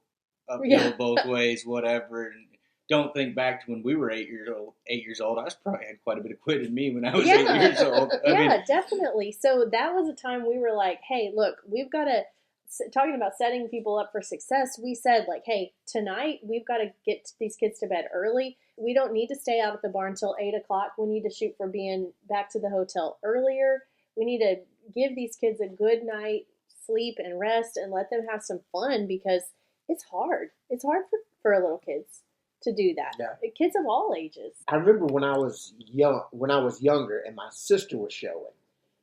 Speaker 3: uphill both ways, whatever. And don't think back to when we were 8 years old. 8 years old, I probably had quite a bit of quit in me when I was 8 years old. I mean,
Speaker 5: definitely. So that was a time we were like, hey, look, we've got to, talking about setting people up for success, we said like, hey, tonight we've got to get these kids to bed early. We don't need to stay out at the barn till 8 o'clock. We need to shoot for being back to the hotel earlier. We need to give these kids a good night sleep and rest and let them have some fun, because it's hard. It's hard for little kids to do that.
Speaker 4: Yeah.
Speaker 5: Kids of all ages.
Speaker 4: I remember when I was younger and my sister was showing.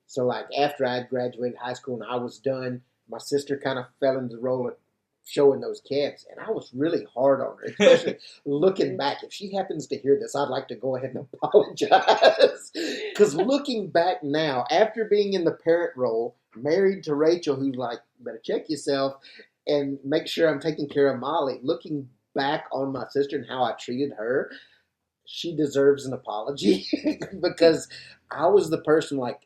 Speaker 4: So like after I had graduated high school and I was done, my sister kind of fell into the role of showing those calves, and I was really hard on her, especially looking back. If she happens to hear this, I'd like to go ahead and apologize. Because looking back now, after being in the parent role, married to Rachel, who's like, better check yourself and make sure I'm taking care of Molly, looking back on my sister and how I treated her, she deserves an apology. Because I was the person like,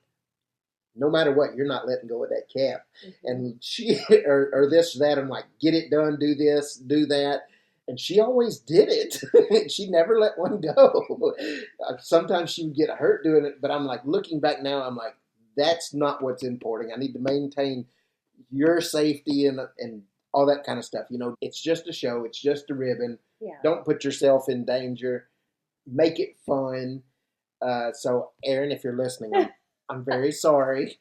Speaker 4: no matter what, you're not letting go of that calf. Mm-hmm. And she, or this or that, I'm like, get it done, do this, do that. And she always did it. She never let one go. Sometimes she would get hurt doing it, but I'm like, looking back now, I'm like, that's not what's important. I need to maintain your safety and all that kind of stuff. You know, it's just a show. It's just a ribbon.
Speaker 5: Yeah. Don't
Speaker 4: put yourself in danger. Make it fun. So, Aaron, if you're listening, I'm very sorry.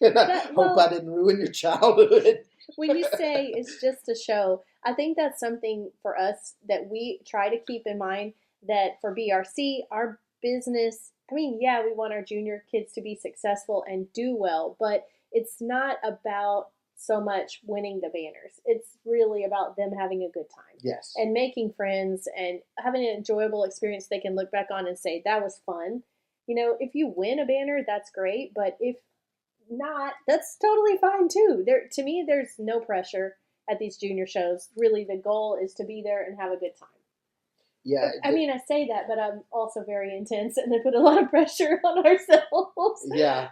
Speaker 4: And I hope I didn't ruin your childhood.
Speaker 5: When you say it's just a show, I think that's something for us that we try to keep in mind, that for BRC, our business, I mean, yeah, we want our junior kids to be successful and do well, but it's not about so much winning the banners. It's really about them having a good time.
Speaker 4: Yes.
Speaker 5: And making friends and having an enjoyable experience they can look back on and say, that was fun. You know, if you win a banner, that's great. But if not, that's totally fine too. To me, there's no pressure at these junior shows. Really, the goal is to be there and have a good time.
Speaker 4: Yeah.
Speaker 5: I mean, I say that, but I'm also very intense and I put a lot of pressure on ourselves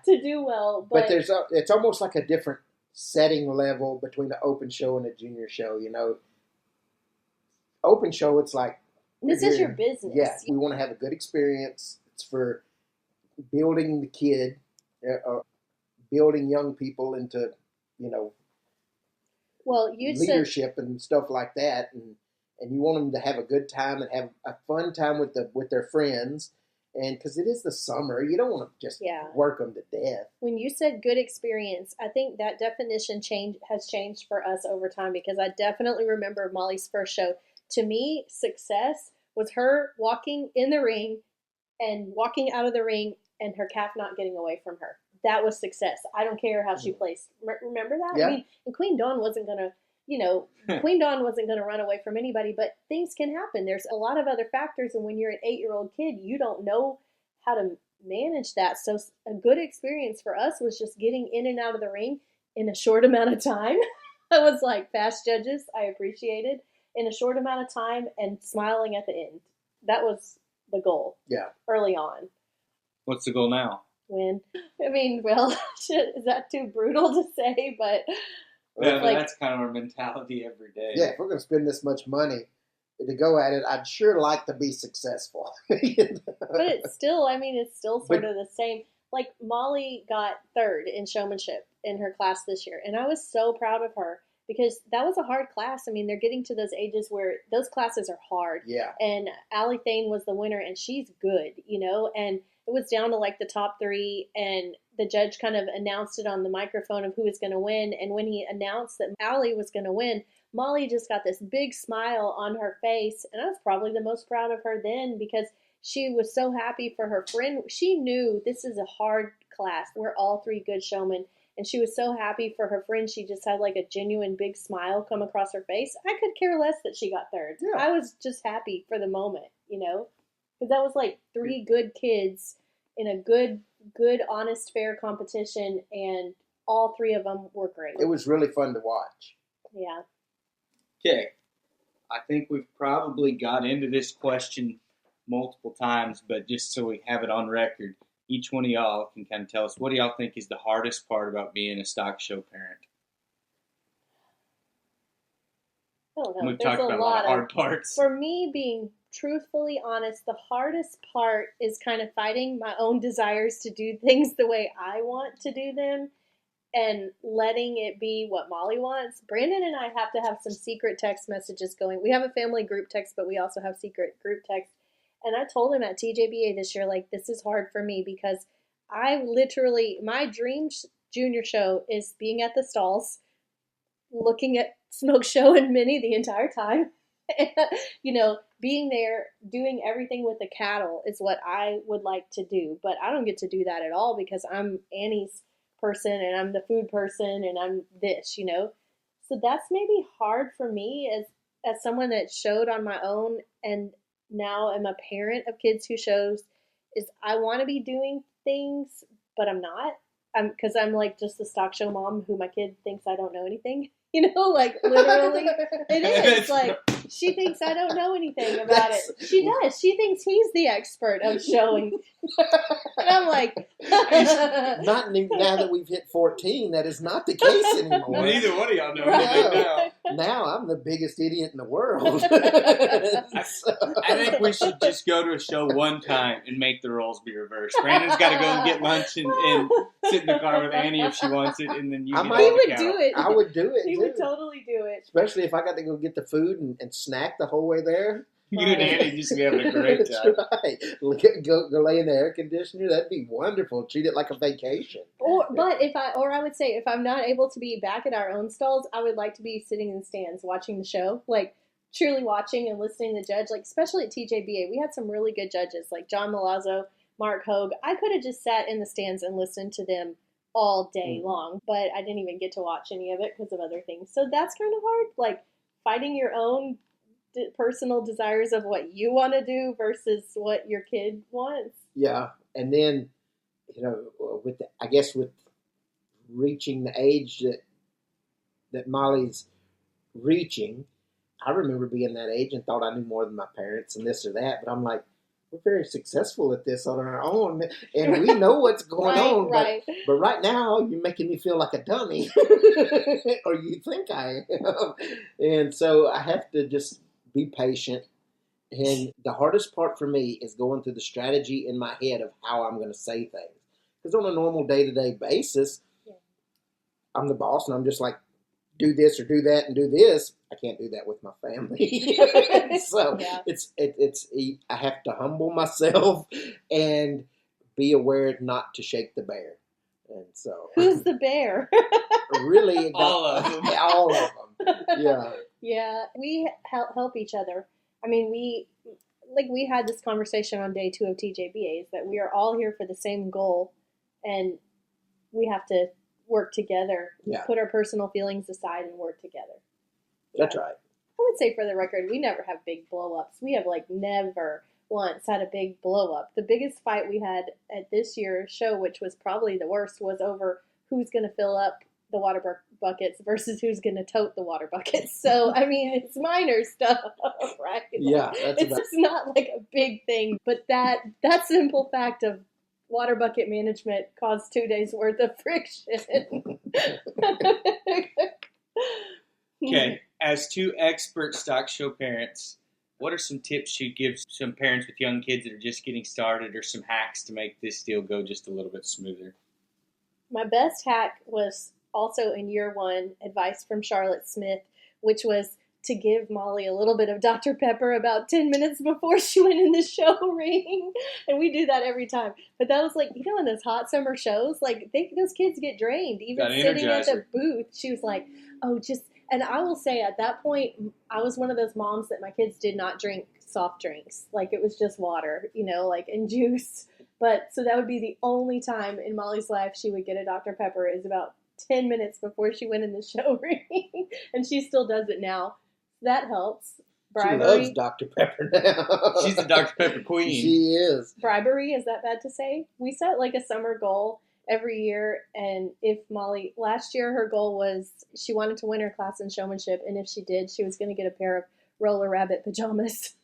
Speaker 5: to do well.
Speaker 4: But it's almost like a different setting level between an open show and a junior show, you know. Open show, it's like,
Speaker 5: this is your business.
Speaker 4: Yeah, we want to have a good experience. It's for building the kid, building young people into, you know, leadership and stuff like that, and you want them to have a good time and have a fun time with their friends, and because it is the summer, you don't want to just work them to death.
Speaker 5: When you said good experience, I think that definition has changed for us over time, because I definitely remember Molly's first show. To me, success was her walking in the ring and walking out of the ring and her calf not getting away from her. That was success. I don't care how she placed. Remember that?
Speaker 4: Yeah.
Speaker 5: I mean, and Queen Dawn wasn't going to run away from anybody, but things can happen. There's a lot of other factors, and when you're an 8-year-old kid, you don't know how to manage that. So a good experience for us was just getting in and out of the ring in a short amount of time. I was like, fast judges, I appreciated, in a short amount of time, and smiling at the end. That was the goal.
Speaker 4: Yeah.
Speaker 5: Early on.
Speaker 3: What's the goal now?
Speaker 5: Win. I mean, well, shit, is that too brutal to say? But
Speaker 3: yeah, but that's kind of our mentality every day.
Speaker 4: Yeah, if we're going to spend this much money to go at it, I'd sure like to be successful.
Speaker 5: But it's still sort of the same. Like, Molly got third in showmanship in her class this year, and I was so proud of her, because that was a hard class. I mean, they're getting to those ages where those classes are hard.
Speaker 4: Yeah.
Speaker 5: And Allie Thane was the winner, and she's good, you know, and it was down to like the top 3, and the judge kind of announced it on the microphone of who was going to win. And when he announced that Allie was going to win, Molly just got this big smile on her face, and I was probably the most proud of her then, because she was so happy for her friend. She knew this is a hard class. We're all 3 good showmen. And she was so happy for her friend. She just had like a genuine big smile come across her face. I could care less that she got third. Yeah. I was just happy for the moment, you know, because that was like 3 good kids in a good, honest, fair competition. And all 3 of them were great.
Speaker 4: It was really fun to watch.
Speaker 5: Yeah.
Speaker 3: Okay. I think we've probably got into this question multiple times, but just so we have it on record, each one of y'all can kind of tell us, what do y'all think is the hardest part about being a stock show parent?
Speaker 5: I don't know.
Speaker 3: We've talked about a lot of hard parts.
Speaker 5: For me, being truthfully honest, the hardest part is kind of fighting my own desires to do things the way I want to do them and letting it be what Molly wants. Brandon and I have to have some secret text messages going. We have a family group text, but we also have secret group text. And I told him at TJBA this year, like, this is hard for me because I literally, my dream junior show is being at the stalls, looking at Smoke Show and Minnie the entire time. You know, being there, doing everything with the cattle is what I would like to do. But I don't get to do that at all because I'm Annie's person and I'm the food person and I'm this, you know. So that's maybe hard for me as someone that showed on my own and now am a parent of kids who shows, is I want to be doing things, but I'm not. Because I'm like just the stock show mom who my kid thinks I don't know anything. You know, like literally, it is like she thinks I don't know anything about it. She does. She thinks he's the expert of showing, and I'm like,
Speaker 4: not now that we've hit 14. That is not the case anymore.
Speaker 3: Neither one of y'all know
Speaker 5: Right.
Speaker 3: anything now.
Speaker 4: Now I'm the biggest idiot in the world.
Speaker 3: I think we should just go to a show one time and make the roles be reversed. Brandon's got to go and get lunch and sit in the car with Annie if she wants it, and then you.
Speaker 4: I
Speaker 3: get
Speaker 4: might-
Speaker 5: he
Speaker 3: all the
Speaker 5: would
Speaker 3: cattle.
Speaker 5: do it.
Speaker 4: I would do it.
Speaker 5: He
Speaker 4: too.
Speaker 5: would totally do it.
Speaker 4: Especially if I got to go get the food and snack the whole way there.
Speaker 3: You and Annie just be having a great
Speaker 4: That's
Speaker 3: time.
Speaker 4: right. Go lay in the air conditioner. That'd be wonderful. Treat it like a vacation.
Speaker 5: But I would say if I'm not able to be back at our own stalls, I would like to be sitting in the stands watching the show, like truly watching and listening to the judge. Like especially at TJBA, we had some really good judges, like John Malazzo, Mark Hogue. I could have just sat in the stands and listened to them all day long, but I didn't even get to watch any of it because of other things. So that's kind of hard, like fighting your own personal desires of what you want to do versus what your kid wants.
Speaker 4: Yeah, and then with with reaching the age that Molly's reaching, I remember being that age and thought I knew more than my parents and this or that. But I'm like, we're very successful at this on our own, and we know what's going on.
Speaker 5: Right.
Speaker 4: But right now, you're making me feel like a dummy, or you think I am. And so I have to just be patient. And the hardest part for me is going through the strategy in my head of how I'm going to say things. Because on a normal day-to-day basis, I'm the boss, and I'm just like, do this or do that and do this. I can't do that with my family. So it's I have to humble myself and be aware not to shake the bear. And so
Speaker 5: Who's the bear?
Speaker 4: really
Speaker 3: All of them.
Speaker 4: all of them. Yeah.
Speaker 5: Yeah, we help each other. I mean, we had this conversation on day 2 of TJBA, is that we are all here for the same goal, and we have to work together, put our personal feelings aside and work together.
Speaker 4: That's right.
Speaker 5: I would say for the record, we never have big blow-ups. We have never once had a big blow-up. The biggest fight we had at this year's show, which was probably the worst, was over who's going to fill up the water buckets versus who's going to tote the water buckets. So, I mean, it's minor stuff, right?
Speaker 4: Yeah.
Speaker 5: It's not like a big thing, but that simple fact of water bucket management caused 2 days worth of friction.
Speaker 3: Okay, as 2 expert stock show parents, what are some tips you'd give some parents with young kids that are just getting started, or some hacks to make this deal go just a little bit smoother?
Speaker 5: My best hack was also in year 1, advice from Charlotte Smith, which was to give Molly a little bit of Dr. Pepper about 10 minutes before she went in the show ring. And we do that every time. But that was in those hot summer shows, those kids get drained. Even sitting at the booth, she was like, and I will say at that point, I was one of those moms that my kids did not drink soft drinks. It was just water, and juice. But so that would be the only time in Molly's life she would get a Dr. Pepper, is about 10 minutes before she went in the show ring. And she still does it now. That helps. Bribery.
Speaker 4: She loves Dr. Pepper now.
Speaker 3: She's the Dr. Pepper queen.
Speaker 4: She is.
Speaker 5: Bribery, is that bad to say? We set a summer goal every year, and if Molly, last year her goal was she wanted to win her class in showmanship, and if she did, she was going to get a pair of Roller Rabbit pajamas.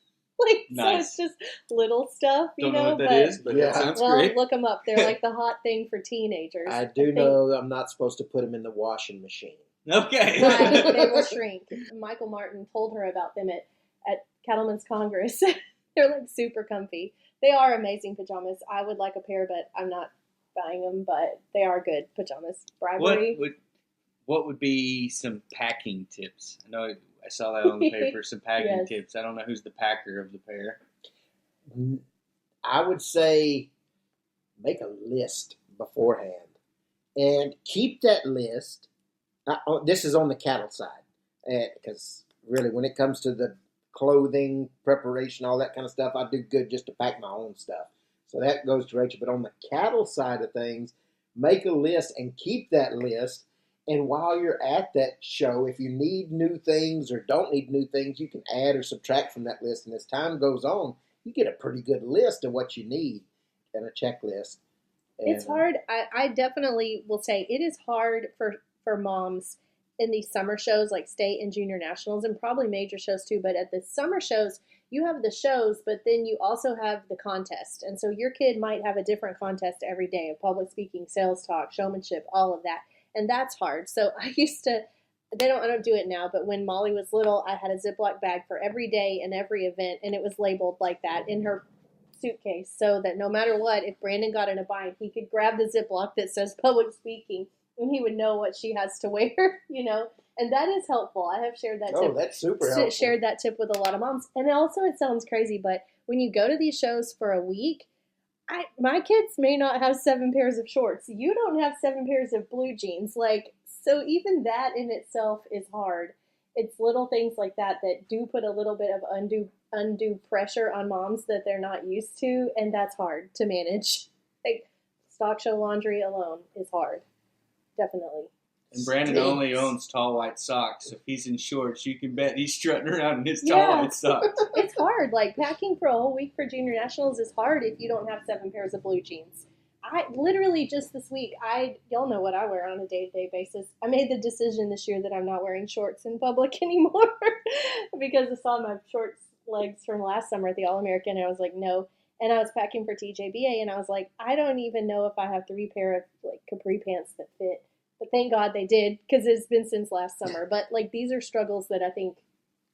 Speaker 3: Nice.
Speaker 5: So it's just little stuff,
Speaker 3: Don't know what that is, but that sounds great.
Speaker 5: Look them up. They're the hot thing for teenagers.
Speaker 4: I know I'm not supposed to put them in the washing machine.
Speaker 3: Okay.
Speaker 5: Right, they will shrink. Michael Martin told her about them at Cattlemen's Congress. They're like super comfy. They are amazing pajamas. I would like a pair, but I'm not buying them, but they are good pajamas. Bribery.
Speaker 3: What would be some packing tips? I know I saw that on the paper, some packing
Speaker 5: Yes.
Speaker 3: tips. I don't know who's the packer of the pair.
Speaker 4: I would say make a list beforehand and keep that list. This is on the cattle side, because really when it comes to the clothing, preparation, all that kind of stuff, I do good just to pack my own stuff. So that goes to Rachel. But on the cattle side of things, make a list and keep that list. And while you're at that show, if you need new things or don't need new things, you can add or subtract from that list. And as time goes on, you get a pretty good list of what you need and a checklist. And,
Speaker 5: It's hard. I definitely will say it is hard for moms in these summer shows like state and junior nationals and probably major shows too. But at the summer shows, you have the shows, but then you also have the contest. And so your kid might have a different contest every day of public speaking, sales talk, showmanship, all of that. And that's hard. So I don't do it now, but when Molly was little, I had a Ziploc bag for every day and every event, and it was labeled like that in her suitcase so that no matter what, if Brandon got in a bind, he could grab the Ziploc that says public speaking and he would know what she has to wear, and that is helpful. I have shared that tip.
Speaker 4: Oh, that's super helpful.
Speaker 5: Shared that tip with a lot of moms. And also it sounds crazy, but when you go to these shows for a week, my kids may not have 7 pairs of shorts. You don't have 7 pairs of blue jeans. So even that in itself is hard. It's little things like that do put a little bit of undue pressure on moms that they're not used to, and that's hard to manage. Like stock show laundry alone is hard. Definitely.
Speaker 3: And Brandon only owns tall white socks, so if he's in shorts, you can bet he's strutting around in his tall white socks.
Speaker 5: It's hard. Like packing for a whole week for junior nationals is hard if you don't have 7 pairs of blue jeans. I literally just this week, y'all know what I wear on a day-to-day basis. I made the decision this year that I'm not wearing shorts in public anymore because I saw my short legs from last summer at the All-American, and I was like, no. And I was packing for TJBA, and I was like, I don't even know if I have 3 pair of capri pants that fit. But thank God they did, because it's been since last summer. But these are struggles that I think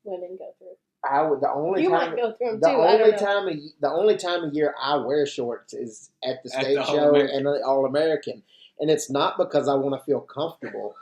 Speaker 5: women go through. Might go through them too.
Speaker 4: The only time of year I wear shorts is at the state show and the All-American. And it's not because I want to feel comfortable.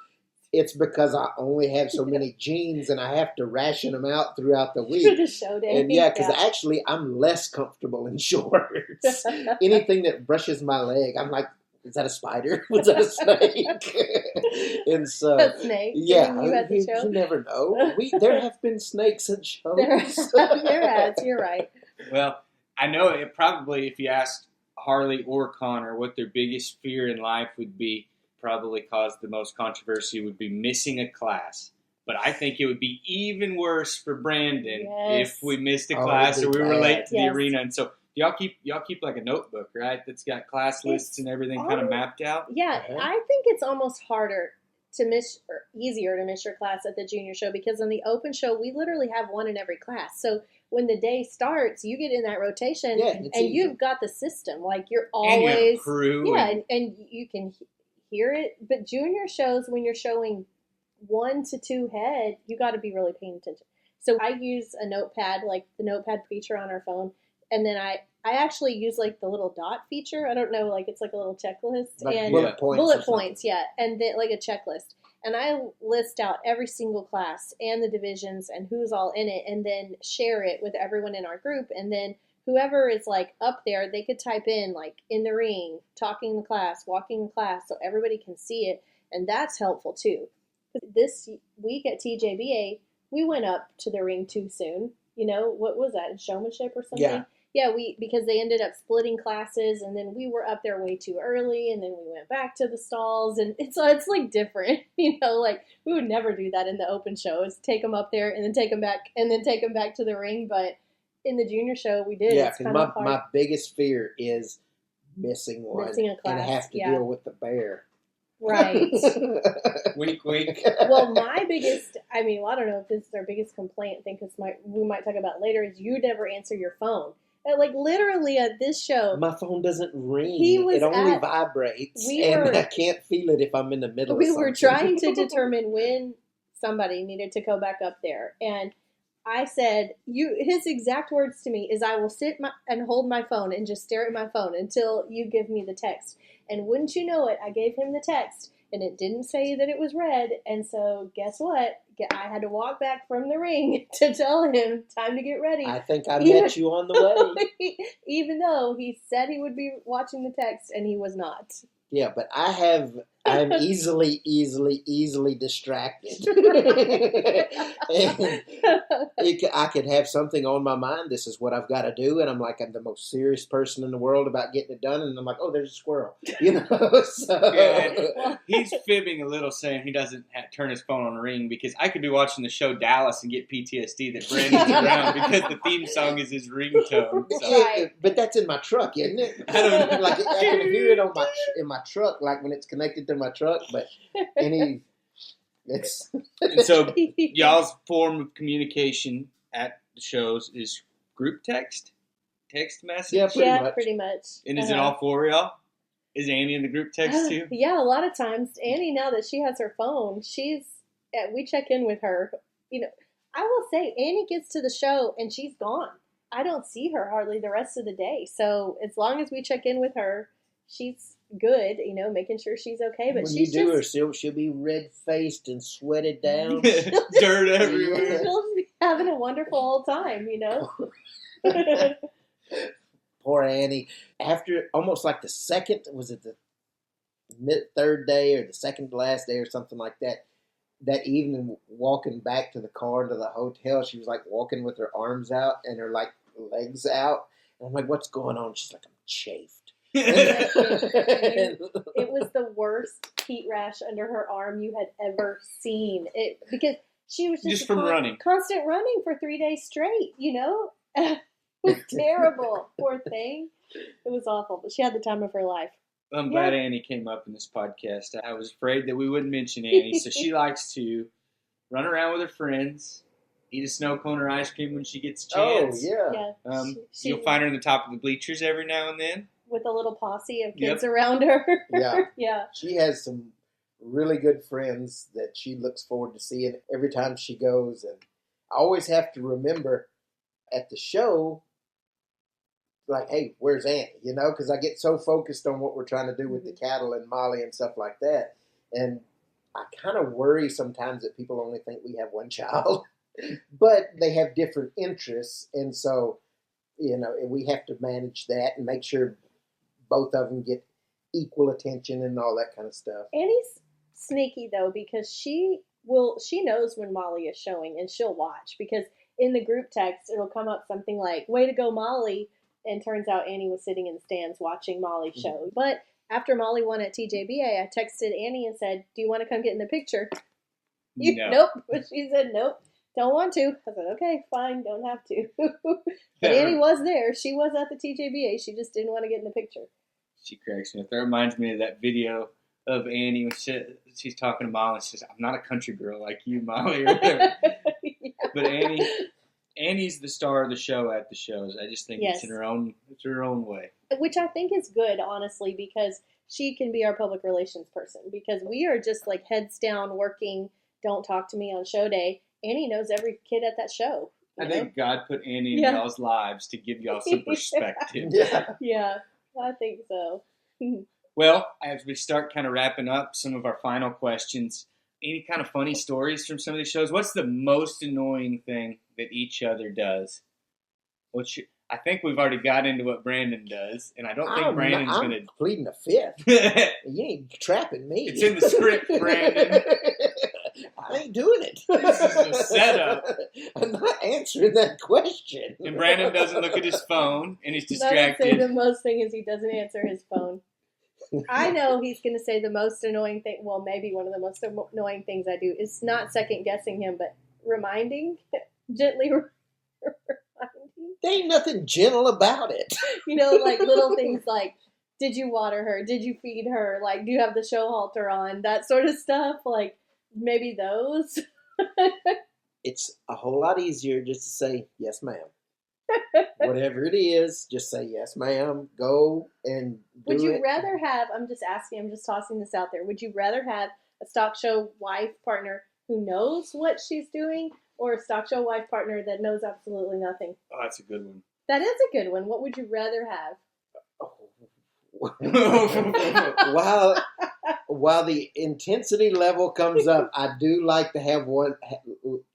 Speaker 4: It's because I only have so many jeans and I have to ration them out throughout the week.
Speaker 5: For the show day.
Speaker 4: And because actually I'm less comfortable in shorts. Anything that brushes my leg, I'm like, is that a spider? Was that a snake? And so,
Speaker 5: a snake?
Speaker 4: Yeah,
Speaker 5: you at the show?
Speaker 4: You never know. There have been snakes at shows.
Speaker 5: There has. You're right.
Speaker 3: Well, I know it probably, if you asked Harley or Connor what their biggest fear in life would be, probably caused the most controversy, would be missing a class. But I think it would be even worse for Brandon if we missed a class or we were late to the arena. And so y'all keep like a notebook, right? That's got class lists and everything kind of mapped out.
Speaker 5: Yeah, I think it's almost harder to miss, or easier to miss your class at the junior show, because in the open show we literally have one in every class. So when the day starts, you get in that rotation, and you've got the system. You're always
Speaker 3: and you have a crew.
Speaker 5: Yeah, and you can hear it. But junior shows, when you're showing 1 to 2 head, you got to be really paying attention. So I use a notepad, like the notepad feature on our phone. And then I actually use the little dot feature. I don't know, it's like a little checklist. And
Speaker 4: bullet points.
Speaker 5: Bullet points, yeah. And then a checklist. And I list out every single class and the divisions and who's all in it, and then share it with everyone in our group. And then whoever is up there, they could type in in the ring, talking in the class, walking in class, so everybody can see it. And that's helpful too. This week at TJBA, we went up to the ring too soon. What was that, in showmanship or something? Yeah, because they ended up splitting classes, and then we were up there way too early, and then we went back to the stalls, and it's different, we would never do that in the open show. It's take them up there and then take them back to the ring, but in the junior show we did.
Speaker 4: Yeah, because my biggest fear is missing one
Speaker 5: a class,
Speaker 4: and have to deal with the bear.
Speaker 5: Right.
Speaker 3: Wink, wink.
Speaker 5: Well, my biggest, I don't know if this is our biggest complaint thing, because we might talk about it later, is you never answer your phone. And literally at this show,
Speaker 4: my phone doesn't ring. It only vibrates, and I can't feel it if I'm in the middle of something.
Speaker 5: We were trying to determine when somebody needed to go back up there, and I said, his exact words to me is, I will sit and hold my phone and just stare at my phone until you give me the text. And wouldn't you know it, I gave him the text, and it didn't say that it was read. And so guess what? I had to walk back from the ring to tell him, time to get ready.
Speaker 4: I think I met you on the way.
Speaker 5: Even though he said he would be watching the text, and he was not.
Speaker 4: Yeah, but I'm easily distracted. I could have something on my mind. This is what I've got to do, and I'm the most serious person in the world about getting it done. And I'm like, oh, there's a squirrel, So
Speaker 3: yeah, he's fibbing a little, saying he doesn't turn his phone on ring, because I could be watching the show Dallas and get PTSD that Brandon's around because the theme song is his ringtone. So.
Speaker 4: Yeah, but that's in my truck, isn't it?
Speaker 3: I don't know.
Speaker 4: I can hear it in my truck, like when it's connected to my truck. But and
Speaker 3: so y'all's form of communication at the shows is group text message.
Speaker 4: Yeah,
Speaker 5: pretty much.
Speaker 3: And is it all four of y'all? Is Annie in the group text too?
Speaker 5: Yeah, a lot of times Annie, now that she has her phone, we check in with her. I will say Annie gets to the show and she's gone. I don't see her hardly the rest of the day. So as long as we check in with her, she's good, making sure she's okay. But
Speaker 4: when she'll be red-faced and sweated down.
Speaker 3: Dirt everywhere.
Speaker 5: She'll be having a wonderful old time,
Speaker 4: Poor Annie. After almost like the second, was it the third day or the second to last day or something like that, that evening, walking back to the car to the hotel, she was walking with her arms out and her legs out. And I'm like, what's going on? She's like, I'm chafed.
Speaker 5: It was the worst heat rash under her arm you had ever seen. Because she was just
Speaker 3: from running,
Speaker 5: constant running for 3 days straight. It was terrible. Poor thing. It was awful, but she had the time of her life.
Speaker 3: I'm glad Annie came up in this podcast. I was afraid that we wouldn't mention Annie. So she likes to run around with her friends, eat a snow cone or ice cream when she gets a chance.
Speaker 4: Oh, yeah.
Speaker 3: You'll find her in the top of the bleachers every now and then.
Speaker 5: With a little posse of kids around her.
Speaker 4: Yeah.
Speaker 5: Yeah.
Speaker 4: She has some really good friends that she looks forward to seeing every time she goes. And I always have to remember at the show, hey, where's Annie? Because I get so focused on what we're trying to do with the cattle and Molly and stuff like that. And I kind of worry sometimes that people only think we have one child, but they have different interests. And so, we have to manage that and make sure both of them get equal attention and all that kind of stuff.
Speaker 5: Annie's sneaky though, because she knows when Molly is showing and she'll watch, because in the group text it'll come up something like, way to go Molly, and turns out Annie was sitting in the stands watching Molly show. Mm-hmm. But after Molly won at TJBA, I texted Annie and said, do you want to come get in the picture?
Speaker 3: No.
Speaker 5: Nope. She said nope, don't want to. I said, okay, fine, don't have to. But Annie was there. She was at the TJBA. She just didn't want to get in the picture.
Speaker 3: She cracks me up. That reminds me of that video of Annie when she's talking to Molly. She says, I'm not a country girl like you, Molly, or whatever.
Speaker 5: Yeah.
Speaker 3: But Annie's the star of the show at the shows. I just think it's her own way.
Speaker 5: Which I think is good, honestly, because she can be our public relations person. Because we are just heads down working, don't talk to me on show day. Annie knows every kid at that show.
Speaker 3: I think God put Annie in y'all's lives to give y'all some perspective.
Speaker 5: Yeah, I think so.
Speaker 3: Well, as we start kind of wrapping up some of our final questions, any kind of funny stories from some of these shows? What's the most annoying thing that each other does? I think we've already got into what Brandon does, and I don't think Brandon's going to...
Speaker 4: I'm pleading the fifth. You ain't trapping me.
Speaker 3: It's in the script, Brandon.
Speaker 4: I ain't doing it.
Speaker 3: This is a setup.
Speaker 4: I'm not answering that question.
Speaker 3: And Brandon doesn't look at his phone, and he's distracted.
Speaker 5: I would say the most thing is he doesn't answer his phone. I know he's going to say the most annoying thing. Well, maybe one of the most annoying things I do is not second guessing him, but gently reminding.
Speaker 4: There ain't nothing gentle about it.
Speaker 5: Little things like, did you water her? Did you feed her? Do you have the show halter on? That sort of stuff. Maybe those.
Speaker 4: It's a whole lot easier just to say, yes, ma'am. Whatever it is, just say, yes, ma'am. Go and do
Speaker 5: Would you
Speaker 4: it.
Speaker 5: rather have, I'm just tossing this out there. Would you rather have a stock show wife partner who knows what she's doing, or a stock show wife partner that knows absolutely nothing?
Speaker 3: Oh, that's a good one.
Speaker 5: That is a good one. What would you rather have?
Speaker 4: While the intensity level comes up, I do like to have one.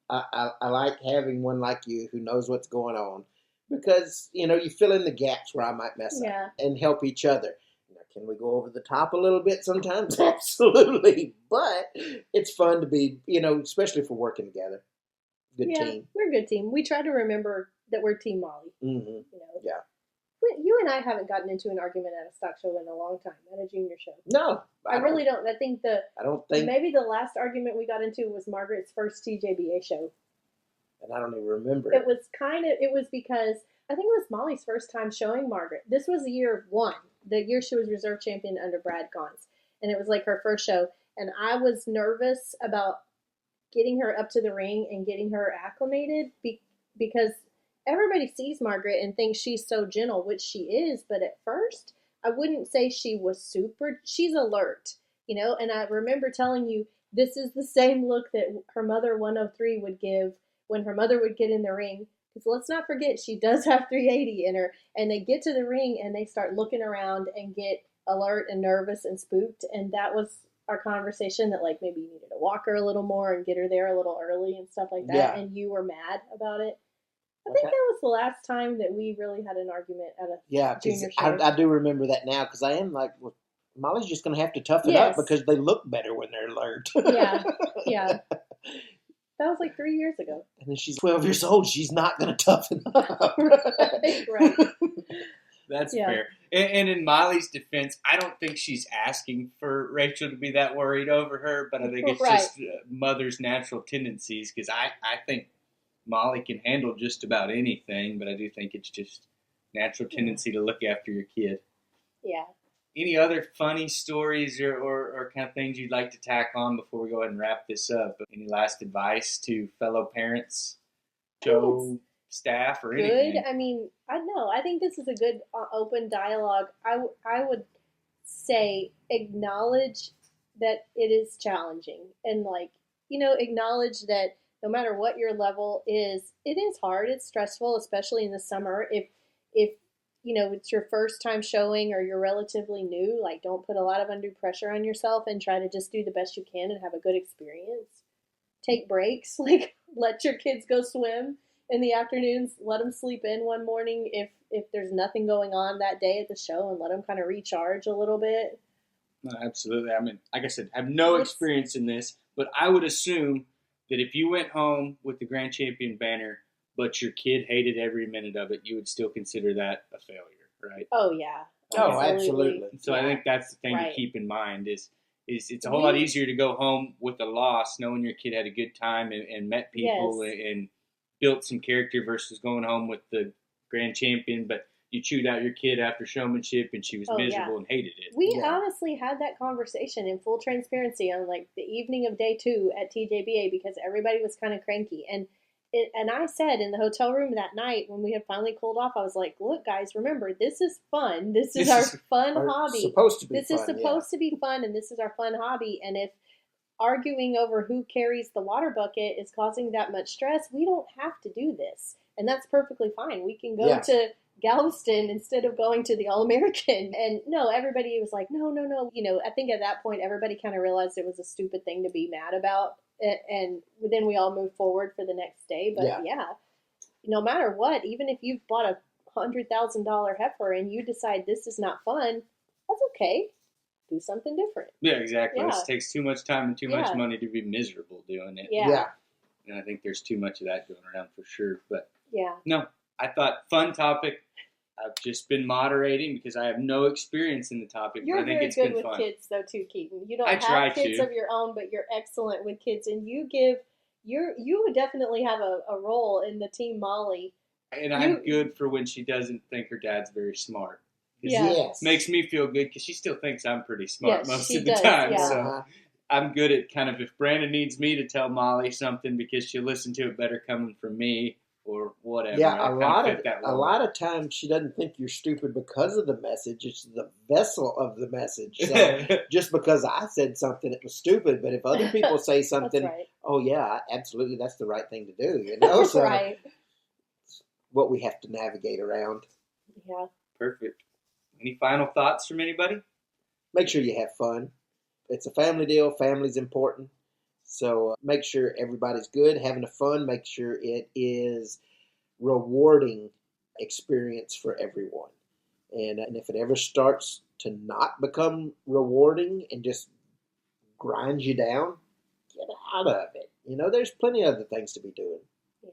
Speaker 4: I like having one like you who knows what's going on, because you fill in the gaps where I might mess up and help each other. Now, can we go over the top a little bit sometimes? Absolutely, but it's fun to be, especially for working together. Good team.
Speaker 5: We're a good team. We try to remember that we're Team Molly.
Speaker 4: Mm-hmm.
Speaker 5: Yeah. You and I haven't gotten into an argument at a stock show in a long time, at a junior show.
Speaker 4: No.
Speaker 5: I really don't. I think
Speaker 4: don't think.
Speaker 5: Maybe the last argument we got into was Margaret's first TJBA show.
Speaker 4: And I don't even remember.
Speaker 5: It was because, I think it was Molly's first time showing Margaret. This was the year 1, the year she was reserve champion under Brad Gauntz. And it was like her first show. And I was nervous about getting her up to the ring and getting her acclimated because everybody sees Margaret and thinks she's so gentle, which she is, but at first, I wouldn't say she was she's alert, and I remember telling you, this is the same look that her mother 103 would give when her mother would get in the ring, because let's not forget, she does have 380 in her, and they get to the ring and they start looking around and get alert and nervous and spooked, and that was our conversation that, like, maybe you needed to walk her a little more and get her there a little early and stuff like that, and you were mad about it. I think that was the last time that we really had an argument at a junior show.
Speaker 4: I do remember that now, because I am like, well, Molly's just going to have to toughen up because they look better when they're alert.
Speaker 5: Yeah. That was like 3 years ago.
Speaker 4: And then she's 12 years old. She's not going to toughen up.
Speaker 5: Right.
Speaker 3: That's fair. And in Molly's defense, I don't think she's asking for Rachel to be that worried over her, but I think it's just mother's natural tendencies, because I think Molly can handle just about anything, but I do think it's just natural tendency to look after your kid.
Speaker 5: Yeah.
Speaker 3: Any other funny stories or kind of things you'd like to tack on before we go ahead and wrap this up? Any last advice to fellow parents, show staff, or anything?
Speaker 5: Good. I mean, I think this is a good open dialogue. I would say acknowledge that it is challenging, and acknowledge that no matter what your level is, it is hard. It's stressful, especially in the summer. If it's your first time showing or you're relatively new, don't put a lot of undue pressure on yourself and try to just do the best you can and have a good experience. Take breaks. Let your kids go swim in the afternoons. Let them sleep in one morning if there's nothing going on that day at the show, and let them kind of recharge a little bit.
Speaker 3: No, absolutely. I mean, like I said, I have no experience in this, but I would assume that if you went home with the grand champion banner, but your kid hated every minute of it, you would still consider that a failure, right?
Speaker 5: Oh, yeah.
Speaker 4: Oh, absolutely.
Speaker 3: So I think that's the thing to keep in mind is it's a whole lot easier to go home with a loss, knowing your kid had a good time and met people and built some character, versus going home with the grand champion, but you chewed out your kid after showmanship and she was miserable and hated it.
Speaker 5: We honestly had that conversation in full transparency on the evening of day 2 at TJBA, because everybody was kind of cranky. And I said in the hotel room that night when we had finally cooled off, I was like, look, guys, remember, this is fun. This is our fun hobby. This is supposed to be fun, and this is our fun hobby. And if arguing over who carries the water bucket is causing that much stress, we don't have to do this. And that's perfectly fine. We can go to Galveston instead of going to the All-American. And no, everybody was like, no. I think at that point, everybody kind of realized it was a stupid thing to be mad about. And then we all moved forward for the next day. But no matter what, even if you've bought a $100,000 heifer and you decide this is not fun, that's okay. Do something different.
Speaker 3: Yeah, exactly. This takes too much time and too much money to be miserable doing it.
Speaker 5: Yeah.
Speaker 3: And I think there's too much of that going around for sure. But
Speaker 5: yeah.
Speaker 3: No, I thought fun topic. I've just been moderating because I have no experience in the topic.
Speaker 5: You're
Speaker 3: but I think
Speaker 5: very
Speaker 3: it's
Speaker 5: good
Speaker 3: been
Speaker 5: with
Speaker 3: fun.
Speaker 5: Kids, though, too, Keaton. You don't have kids of your own, but you're excellent with kids, and you would definitely have a role in the Team Molly.
Speaker 3: And I'm good for when she doesn't think her dad's very smart.
Speaker 4: Yes.
Speaker 3: Makes me feel good because she still thinks I'm pretty smart most of the
Speaker 5: does,
Speaker 3: time.
Speaker 5: yeah.
Speaker 3: So I'm good at kind of, if Brandon needs me to tell Molly something because she'll listen to it better coming from me, or whatever.
Speaker 4: Yeah, a lot of times she doesn't think you're stupid because of the message. It's the vessel of the message. So just because I said something, it was stupid. But if other people say something,
Speaker 5: right.
Speaker 4: Oh yeah, absolutely, that's the right thing to do. You know, so
Speaker 5: right.
Speaker 4: It's what we have to navigate around.
Speaker 5: Yeah.
Speaker 3: Perfect. Any final thoughts from anybody?
Speaker 4: Make sure you have fun. It's a family deal. Family's important. So make sure everybody's good, having fun. Make sure it is rewarding experience for everyone. And if it ever starts to not become rewarding and just grinds you down, get out of it. You know, there's plenty of other things to be doing.
Speaker 5: Yeah.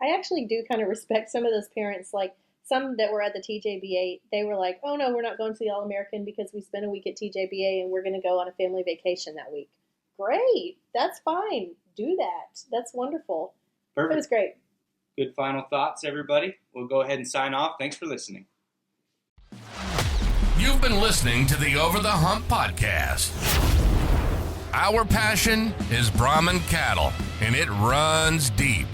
Speaker 5: I actually do kind of respect some of those parents, like some that were at the TJBA. They were like, oh no, we're not going to the All-American because we spent a week at TJBA and we're going to go on a family vacation that week. Great. That's fine. Do that. That's wonderful.
Speaker 3: Perfect.
Speaker 5: It was great.
Speaker 3: Good final thoughts, everybody. We'll go ahead and sign off. Thanks for listening.
Speaker 1: You've been listening to the Over the Hump podcast. Our passion is Brahman cattle, and it runs deep.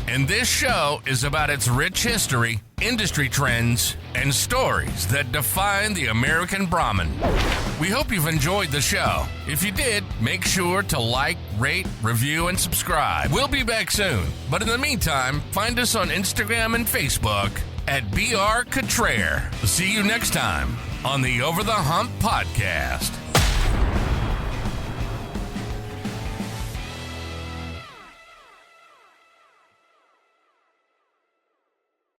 Speaker 1: And this show is about its rich history, industry trends, and stories that define the American Brahman. We hope you've enjoyed the show. If you did, make sure to like, rate, review, and subscribe. We'll be back soon. But in the meantime, find us on Instagram and Facebook at BR Cottrare. See you next time on the Over the Hump podcast.